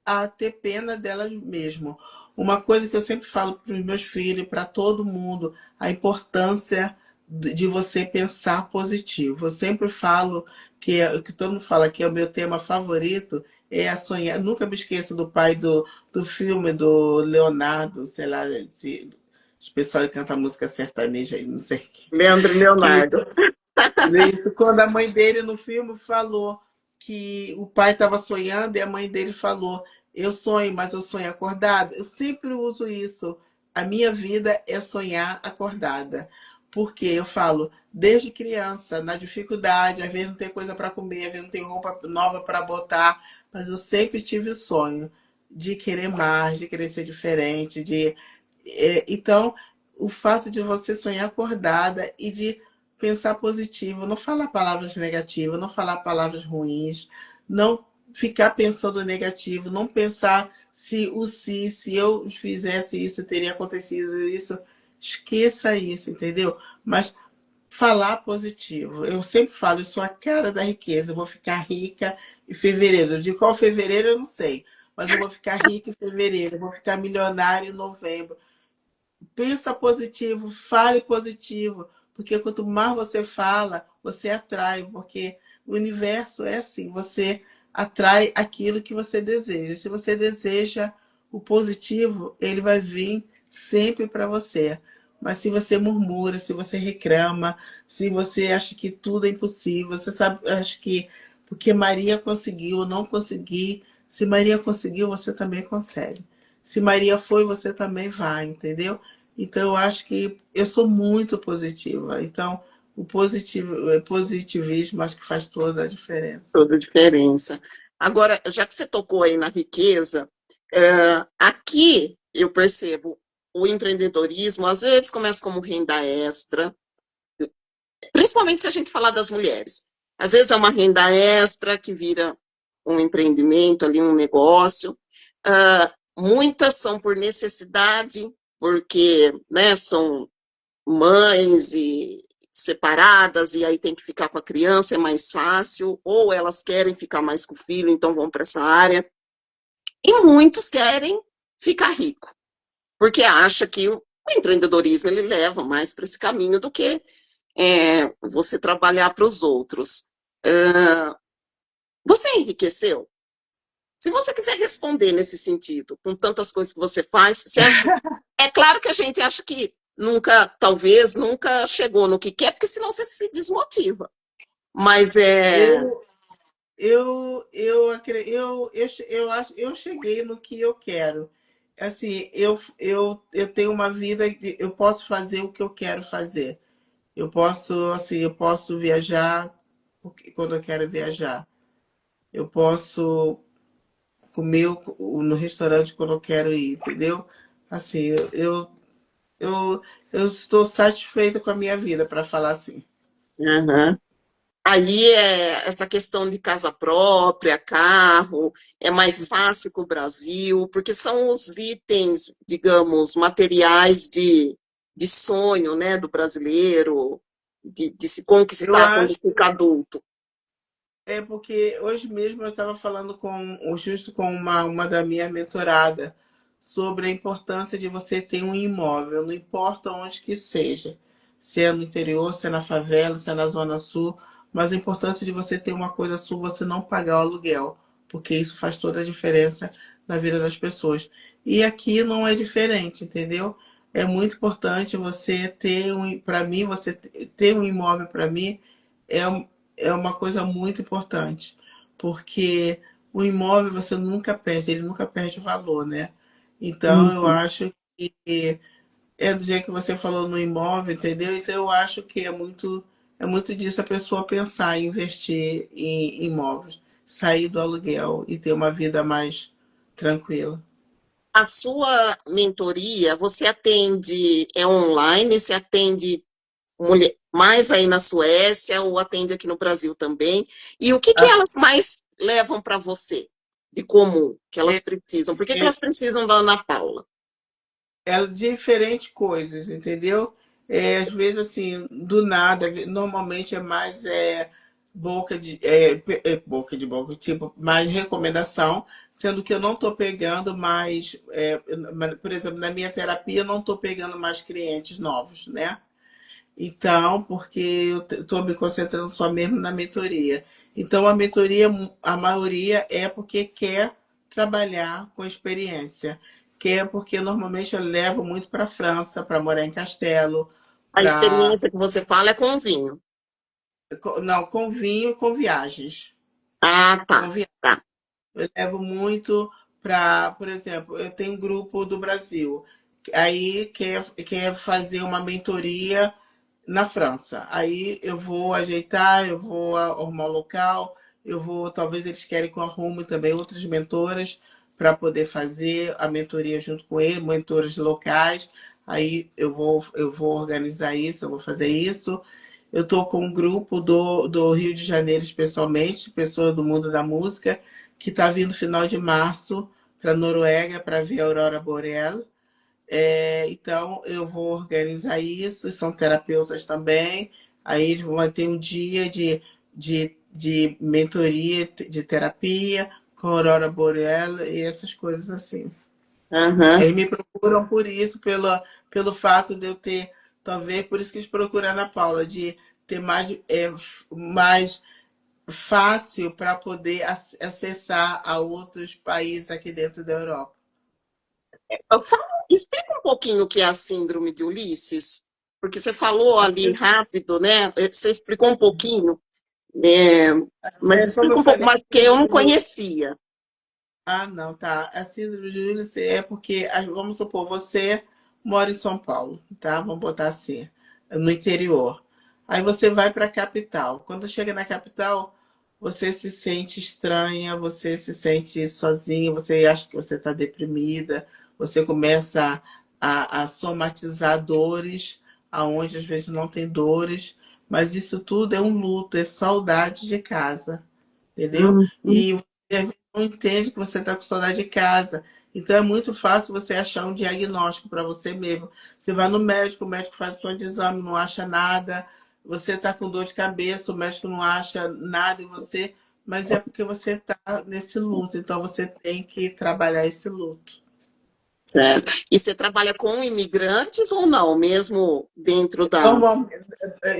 a ter pena delas mesmas. Uma coisa que eu sempre falo para os meus filhos, para todo mundo, a importância de você pensar positivo. Eu sempre falo que todo mundo fala que é o meu tema favorito, é a sonhar. Nunca me esqueço do pai do filme do Leonardo, sei lá, esse pessoal que canta música sertaneja aí, não sei o Leandro e que Leonardo. isso, quando a mãe dele no filme falou que o pai estava sonhando e a mãe dele falou: Eu sonho, mas eu sonho acordado. Eu sempre uso isso a minha vida é sonhar acordada. Porque eu falo, desde criança, na dificuldade, às vezes não tem coisa para comer, às vezes não tem roupa nova para botar, mas eu sempre tive o sonho de querer mais, de querer ser diferente, então, o fato de você sonhar acordada e de pensar positivo, não falar palavras negativas, não falar palavras ruins, não ficar pensando negativo, não pensar se eu fizesse isso, teria acontecido isso. Esqueça isso, entendeu? Mas falar positivo. Eu sempre falo, eu sou a cara da riqueza, eu vou ficar rica em fevereiro. De qual fevereiro eu não sei, mas eu vou ficar rica em fevereiro, eu vou ficar milionária em novembro. Pensa positivo, fale positivo, porque quanto mais você fala, você atrai, porque o universo é assim, você atrai aquilo que você deseja. Se você deseja o positivo, ele vai vir sempre para você. Mas se você murmura, se você reclama, se você acha que tudo é impossível, você sabe, acho que porque Maria conseguiu, eu não consegui. Se Maria conseguiu, você também consegue. Se Maria foi, você também vai, entendeu? Então, eu acho que eu sou muito positiva. Então, o positivismo acho que faz toda a diferença. Toda a diferença. Agora, já que você tocou aí na riqueza, aqui eu percebo o empreendedorismo, às vezes começa como renda extra, principalmente se a gente falar das mulheres. Às vezes é uma renda extra que vira um empreendimento ali, um negócio. Muitas são por necessidade, porque, né, são mães e separadas e aí tem que ficar com a criança, é mais fácil, ou elas querem ficar mais com o filho, então vão para essa área. E muitos querem ficar rico, porque acha que o empreendedorismo ele leva mais para esse caminho do que você trabalhar para os outros. Você enriqueceu? Se você quiser responder nesse sentido, com tantas coisas que você faz, você acha... É claro que a gente acha que nunca, talvez, nunca chegou no que quer, porque senão você se desmotiva. Mas Eu, eu cheguei no que eu quero. Assim, eu tenho uma vida que eu posso fazer o que eu quero fazer. Eu posso, assim, eu posso viajar quando eu quero viajar. Eu posso comer no restaurante quando eu quero ir, entendeu? Assim, eu, eu estou satisfeita com a minha vida, para falar assim. uhum. Aí essa questão de casa própria, carro, é mais fácil que o Brasil, porque são os itens, digamos, materiais de sonho, né, do brasileiro, de se Eu conquistar quando acho, fica adulto. é porque hoje mesmo eu estava falando justo com uma da minha mentorada sobre a importância de você ter um imóvel, não importa onde que seja, se é no interior, se é na favela, se é na zona sul, mas a importância de você ter uma coisa sua, você não pagar o aluguel, porque isso faz toda a diferença na vida das pessoas. E aqui não é diferente, entendeu? É muito importante você ter para mim, você ter um imóvel para mim é, é uma coisa muito importante, porque o imóvel você nunca perde, ele nunca perde valor, né? Então eu Uhum. acho que é do jeito que você falou no imóvel, entendeu? Então eu acho que é muito disso a pessoa pensar em investir em imóveis, sair do aluguel e ter uma vida mais tranquila. A sua mentoria, você atende, é online, você atende mais aí na Suécia ou atende aqui no Brasil também? E o que que Ah, elas mais levam para você de comum que elas é, precisam? Por que que é, elas precisam da Ana Paula? é diferentes coisas, entendeu? É, às vezes, assim, do nada, normalmente é mais boca, tipo, mais recomendação, sendo que eu não estou pegando mais, por exemplo, na minha terapia eu não estou pegando mais clientes novos, né? Então, porque eu estou me concentrando só mesmo na mentoria. Então, a mentoria, a maioria é porque quer trabalhar com experiência. Quer porque normalmente eu levo muito para a França, para morar em Castelo, A para. experiência que você fala é com vinho. Não, com vinho, com viagens. Ah, Com tá, tá. Eu levo muito para, por exemplo, eu tenho um grupo do Brasil. aí quer fazer uma mentoria na França. Aí eu vou ajeitar, eu vou arrumar o local, eu vou, talvez eles querem que eu arrume também outras mentoras para poder fazer a mentoria junto com ele, mentoras locais. Aí eu vou organizar isso, eu vou fazer isso. Eu estou com um grupo do Rio de Janeiro, especialmente, pessoas do mundo da música, que está vindo final de março para a Noruega para ver a Aurora Boreal. Então, eu vou organizar isso, são terapeutas também. Aí eles vão ter um dia de mentoria, de terapia, com Aurora Boreal e essas coisas assim. Aham. Eles me procuram por isso, pelo fato de eu ter, talvez por isso que eles procuram a Ana Paula, de ter mais fácil para poder acessar a outros países aqui dentro da Europa. Explica um pouquinho o que é a síndrome de Ulisses, porque você falou ali rápido, né? Você explicou um pouquinho, né? Mas Como explica eu um pouco falei, mais, porque eu não conhecia. não, tá. A síndrome de Júlio é porque, vamos supor, você mora em São Paulo, tá? Vamos botar assim, no interior. Aí você vai para a capital. Quando chega na capital, você se sente estranha, você se sente sozinha, você acha que você está deprimida, você começa a somatizar dores, aonde às vezes não tem dores, mas isso tudo é um luto, é saudade de casa, entendeu? Uhum. E você não entende que você está com saudade de casa. Então é muito fácil você achar um diagnóstico para você mesmo. Você vai no médico, o médico faz um exame, não acha nada. Você está com dor de cabeça, o médico não acha nada em você, mas é porque você está nesse luto. Então você tem que trabalhar esse luto. Certo. E você trabalha com imigrantes ou não, mesmo dentro da. Normalmente,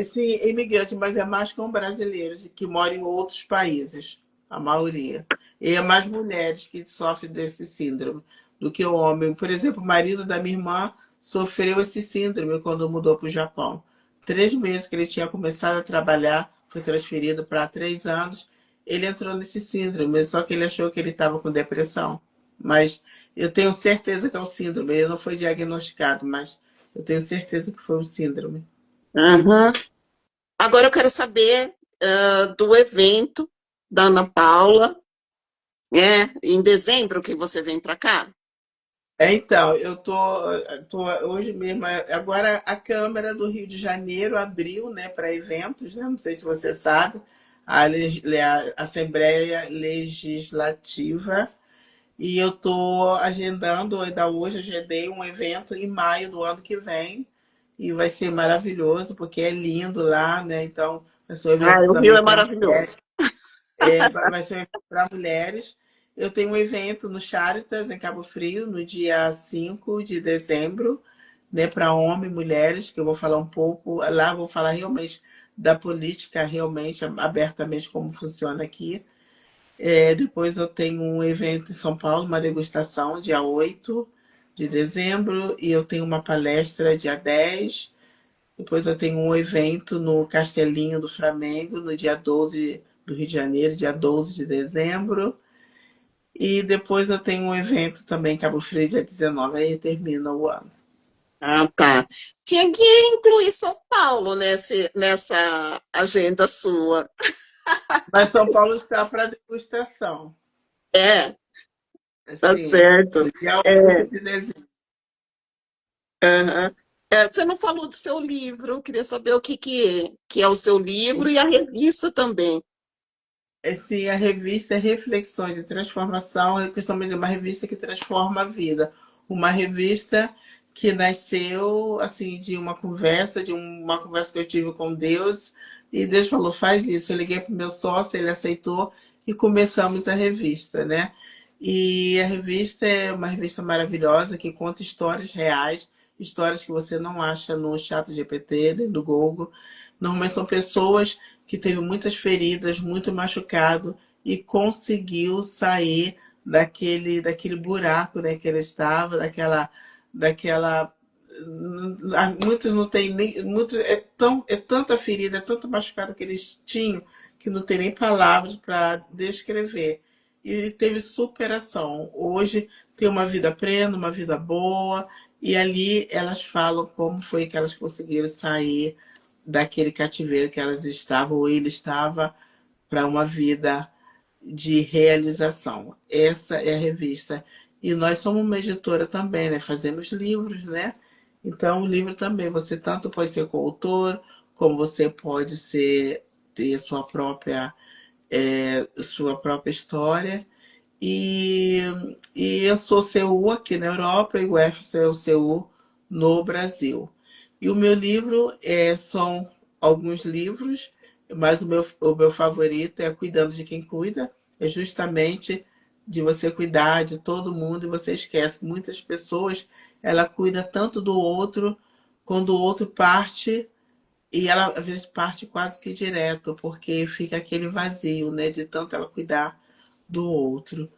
sim, imigrante, mas é mais com brasileiros que moram em outros países, a maioria. E é mais mulheres que sofrem desse síndrome do que o homem. Por exemplo, o marido da minha irmã sofreu esse síndrome quando mudou para o Japão. 3 meses que ele tinha começado a trabalhar, foi transferido para 3 anos, ele entrou nesse síndrome, só que ele achou que ele estava com depressão. Mas eu tenho certeza que é um síndrome, ele não foi diagnosticado, mas eu tenho certeza que foi um síndrome. Uhum. Agora eu quero saber do evento da Ana Paula, em dezembro que você vem para cá. Então, tô hoje mesmo. Agora a Câmara do Rio de Janeiro abriu, né, para eventos, né? Não sei se você sabe, a Assembleia Legislativa. E eu tô agendando, ainda hoje agendei um evento em maio do ano que vem. E vai ser maravilhoso, porque é lindo lá, né? Então, vai ser um Ah, evento o Rio também é para maravilhoso. vai ser para mulheres. Eu tenho um evento no Charitas, em Cabo Frio, no dia 5 de dezembro, né, para homens e mulheres, que eu vou falar um pouco. Lá eu vou falar realmente da política, realmente, abertamente, como funciona aqui. Depois eu tenho um evento em São Paulo, uma degustação, dia 8 de dezembro, e eu tenho uma palestra dia 10. Depois eu tenho um evento no Castelinho do Flamengo, no dia 12 do Rio de Janeiro, dia 12 de dezembro. E depois eu tenho um evento também em Cabo Frio, dia 19. Aí termina o ano. Ah, tá. Tinha que incluir São Paulo nessa agenda sua. Mas São Paulo está para degustação. É, tá Assim, certo. no dia É, 8 de dezembro. aham. Você não falou do seu livro, eu queria saber o que é o seu livro e a revista também. Esse, a revista é Reflexões de Transformação. Eu costumo dizer uma revista que transforma a vida. Uma revista que nasceu assim de uma conversa que eu tive com Deus, e Deus falou: faz isso. Eu liguei para o meu sócio, ele aceitou e começamos a revista, né? E a revista é uma revista maravilhosa que conta histórias reais, histórias que você não acha no chat GPT, nem no Google. Normalmente são pessoas que teve muitas feridas, muito machucado e conseguiu sair daquele buraco, né, que ele estava, daquela muitos não tem nem muito é tanta ferida, é tanto machucado que eles tinham que não tem nem palavras para descrever. E teve superação. Hoje tem uma vida plena, uma vida boa E ali elas falam como foi que elas conseguiram sair daquele cativeiro que elas estavam, ou ele estava, para uma vida de realização. Essa é a revista. E nós somos uma editora também, né? Fazemos livros, né? Então, o livro também, você tanto pode ser coautor, como você pode ser, ter sua própria história. E, e eu sou CU aqui na Europa e o F é o CU no Brasil. E o meu livro são alguns livros, mas o meu favorito é Cuidando de Quem Cuida. É justamente de você cuidar de todo mundo e você esquece. Muitas pessoas, ela cuida tanto do outro, quando o outro parte, e ela às vezes parte quase que direto, porque fica aquele vazio, né, de tanto ela cuidar do outro.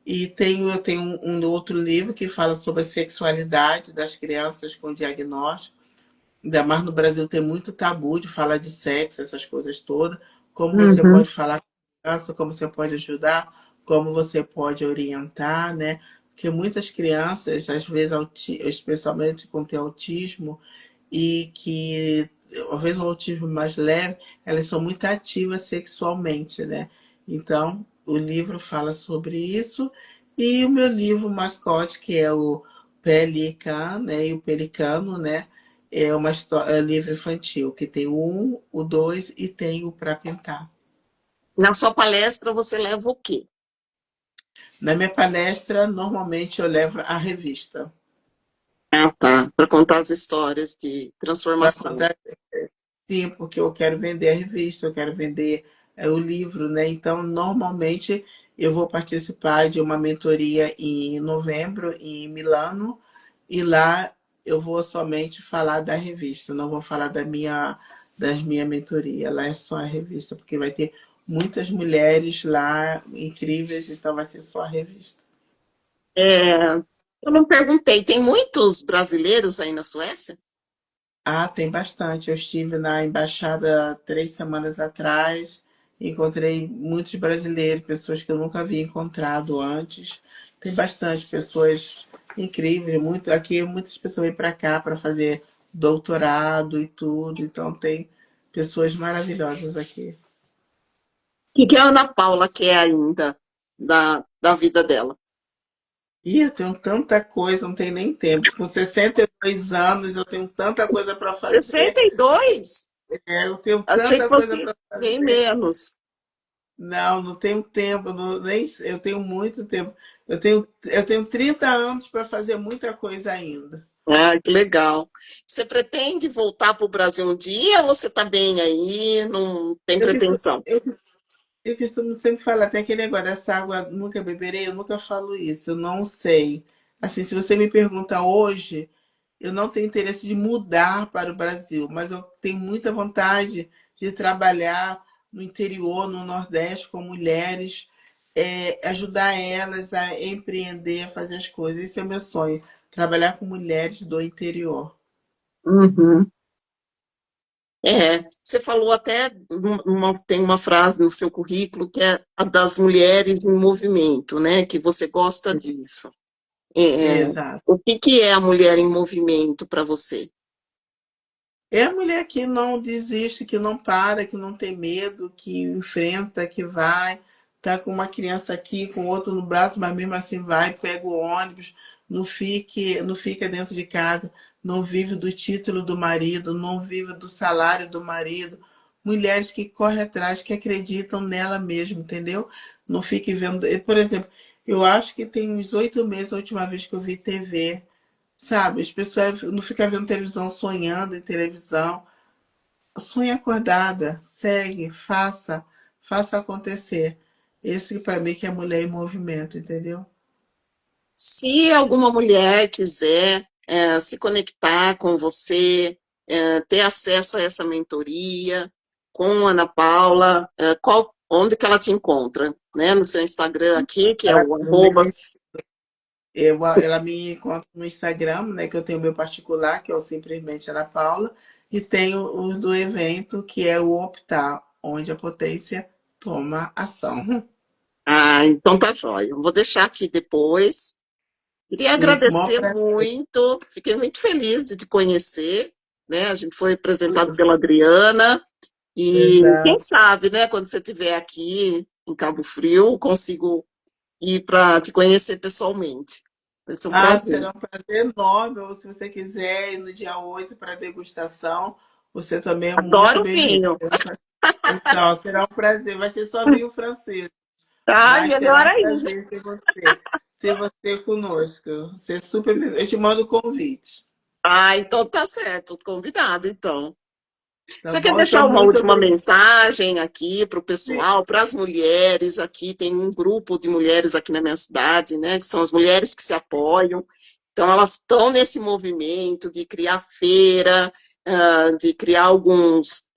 E eu tenho um outro livro que fala sobre a sexualidade das crianças com diagnóstico. Ainda mais no Brasil tem muito tabu de falar de sexo, essas coisas todas. Como você Uhum. pode falar com a criança, como você pode ajudar, como você pode orientar, né? Porque muitas crianças, às vezes, especialmente quando tem autismo, e que, às vezes, um autismo mais leve, elas são muito ativas sexualmente, né? Então, o livro fala sobre isso. E o meu livro mascote, que é o Pelican, né? E o Pelicano, né? É uma história, livro infantil, que tem o 1, o 2 e tem o para pintar. Na sua palestra você leva o quê? Na minha palestra, normalmente eu levo a revista. Ah, tá. Para contar as histórias de Para transformação. contar. Sim, porque eu quero vender a revista, eu quero vender o livro, né? Então, normalmente eu vou participar de uma mentoria em novembro em Milano e lá eu vou somente falar da revista, não vou falar das minha mentoria. Lá é só a revista, porque vai ter muitas mulheres lá incríveis, então vai ser só a revista. É, eu não perguntei, tem muitos brasileiros aí na Suécia? Ah, tem bastante. Eu estive na embaixada 3 semanas atrás, encontrei muitos brasileiros, pessoas que eu nunca havia encontrado antes. Tem bastante pessoas incríveis, muito aqui muitas pessoas vêm para cá para fazer doutorado e tudo, então tem pessoas maravilhosas aqui. Que a Ana Paula quer ainda da vida dela? E eu tenho tanta coisa, não tenho nem tempo. Com 62 anos, eu tenho tanta coisa para fazer. 62? Eu tenho Achei que tanta coisa fosse para bem fazer. menos. Não, não tenho tempo, nem, eu tenho muito tempo. Eu tenho 30 anos para fazer muita coisa ainda. Ah, que legal. Você pretende voltar para o Brasil um dia ou você está bem aí, não tem Eu costumo, pretensão? eu costumo sempre falar, até aquele negócio dessa água nunca beberei, eu nunca falo isso, eu não sei. Assim, se você me pergunta hoje, eu não tenho interesse de mudar para o Brasil, mas eu tenho muita vontade de trabalhar no interior, no Nordeste, com mulheres, ajudar elas a empreender, a fazer as coisas. Esse é o meu sonho, trabalhar com mulheres do interior. Uhum. É, você falou até, tem uma frase no seu currículo que é a das mulheres em movimento, né? Que você gosta disso. É, Exato. o que é a mulher em movimento para você? É a mulher que não desiste, que não para, que não tem medo, que enfrenta, que vai, tá com uma criança aqui, com outro no braço, mas mesmo assim vai, pega o ônibus, não fica dentro de casa, não vive do título do marido, não vive do salário do marido. Mulheres que correm atrás, que acreditam nela mesma, entendeu? Não fique vendo. Por exemplo, eu acho que tem uns 8 meses a última vez que eu vi TV. Sabe, as pessoas não ficam vendo televisão sonhando em televisão. Sonhe acordada, segue, faça acontecer. Esse para mim que é mulher em movimento, entendeu? Se alguma mulher quiser se conectar com você, ter acesso a essa mentoria com a Ana Paula, onde que ela te encontra? Né? No seu Instagram aqui, que é Ela, o no meu, arroba. ela me encontra no Instagram, né, que eu tenho o meu particular, que é o Simplesmente Ana Paula, e tenho os do evento, que é o Optar, onde a potência toma ação. Ah, então tá jóia. Eu vou deixar aqui depois. Queria E que maior agradecer prazer. muito, fiquei muito feliz de te conhecer, né? A gente foi apresentado pela Adriana, e quem Exato. sabe, né, quando você estiver aqui em Cabo Frio, consigo ir para te conhecer pessoalmente. Vai ser um Ah, prazer. será um prazer enorme. Ou se você quiser ir no dia 8 para degustação, você também é muito Adoro bem-vindo. vinho. Então, será um prazer. Vai ser só vinho francês, Ai, mas será melhor um ainda. prazer ter você conosco. Você é super bem-vindo. Eu te mando o convite, Ah, então tá certo, combinado, então. tá Você quer bom? Então, deixar uma muito última obrigada. mensagem aqui para o pessoal, para as mulheres aqui? Tem um grupo de mulheres aqui na minha cidade, né? Que são as mulheres que se apoiam. Então, elas estão nesse movimento de criar feira, de criar alguns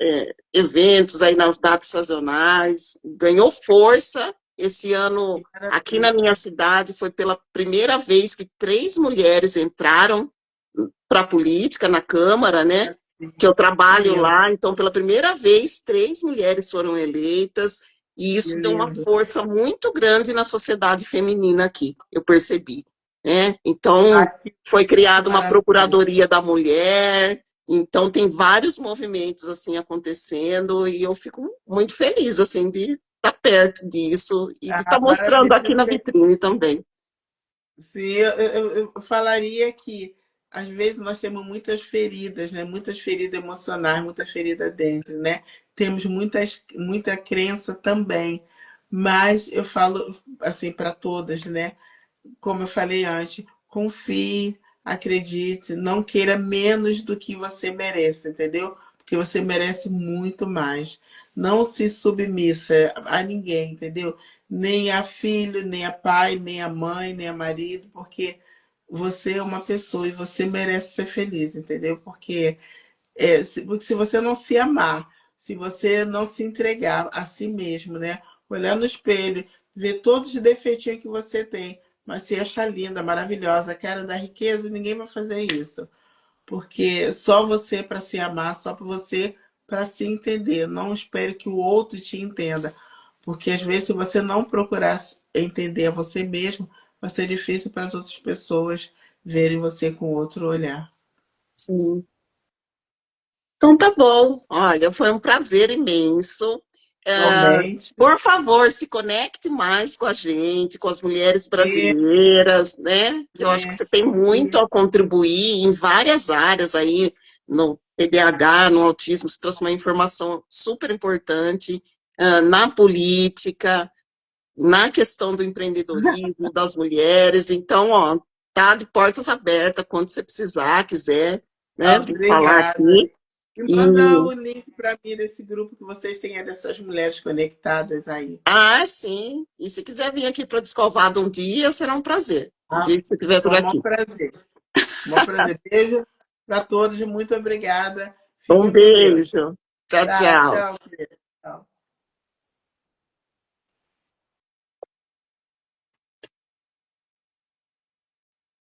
eventos aí nas datas sazonais. Ganhou força. Esse ano, Que aqui na maravilha. minha cidade, foi pela primeira vez que 3 mulheres entraram para a política, na Câmara, né? Que eu Que trabalho lindo, lá, então pela primeira vez 3 mulheres foram eleitas, e que isso deu uma lindo. força muito grande na sociedade feminina aqui, eu percebi, né? Então Ah, foi que criada uma maravilha. procuradoria da mulher, então tem vários movimentos assim acontecendo, e eu fico muito feliz assim de estar perto disso e de Ah, estar mostrando maravilha. aqui na vitrine também. Sim, eu falaria que às vezes nós temos muitas feridas, né? Muitas feridas emocionais, muita ferida dentro, né? Temos muita crença também, mas eu falo assim para todas, né? Como eu falei antes, confie, acredite, não queira menos do que você merece, entendeu? Porque você merece muito mais. Não se submissa a ninguém, entendeu? Nem a filho, nem a pai, nem a mãe, nem a marido, porque você é uma pessoa e você merece ser feliz, entendeu? Porque se você não se amar, se você não se entregar a si mesmo, né? Olhar no espelho, ver todos os defeitinhos que você tem, mas se achar linda, maravilhosa, cara da riqueza, ninguém vai fazer isso. Porque só você para se amar, só para você para se entender. Não espere que o outro te entenda. Porque às vezes, se você não procurar entender a você mesmo, vai ser difícil para as outras pessoas verem você com outro olhar. Sim. Então tá bom. Olha, foi um prazer imenso. Igualmente. Por favor, se conecte mais com a gente, com as mulheres E, brasileiras, né? Eu acho que e, você tem muito e a contribuir em várias áreas aí, no TDAH, no autismo, você trouxe uma informação super importante, na política, na questão do empreendedorismo, das mulheres. Então, ó, tá de portas abertas quando você precisar, quiser, né? Vim falar obrigada. aqui. E E manda o link para mim desse grupo que vocês têm dessas mulheres conectadas aí. Ah, sim. E se quiser vir aqui para Descovado um dia, será um prazer. O Ah, dia que você estiver por foi um maior aqui. prazer. Um maior prazer. Beijo para todos. Muito obrigada. Um Fiquem com Deus. beijo. Tchau, Tá, tchau. tchau.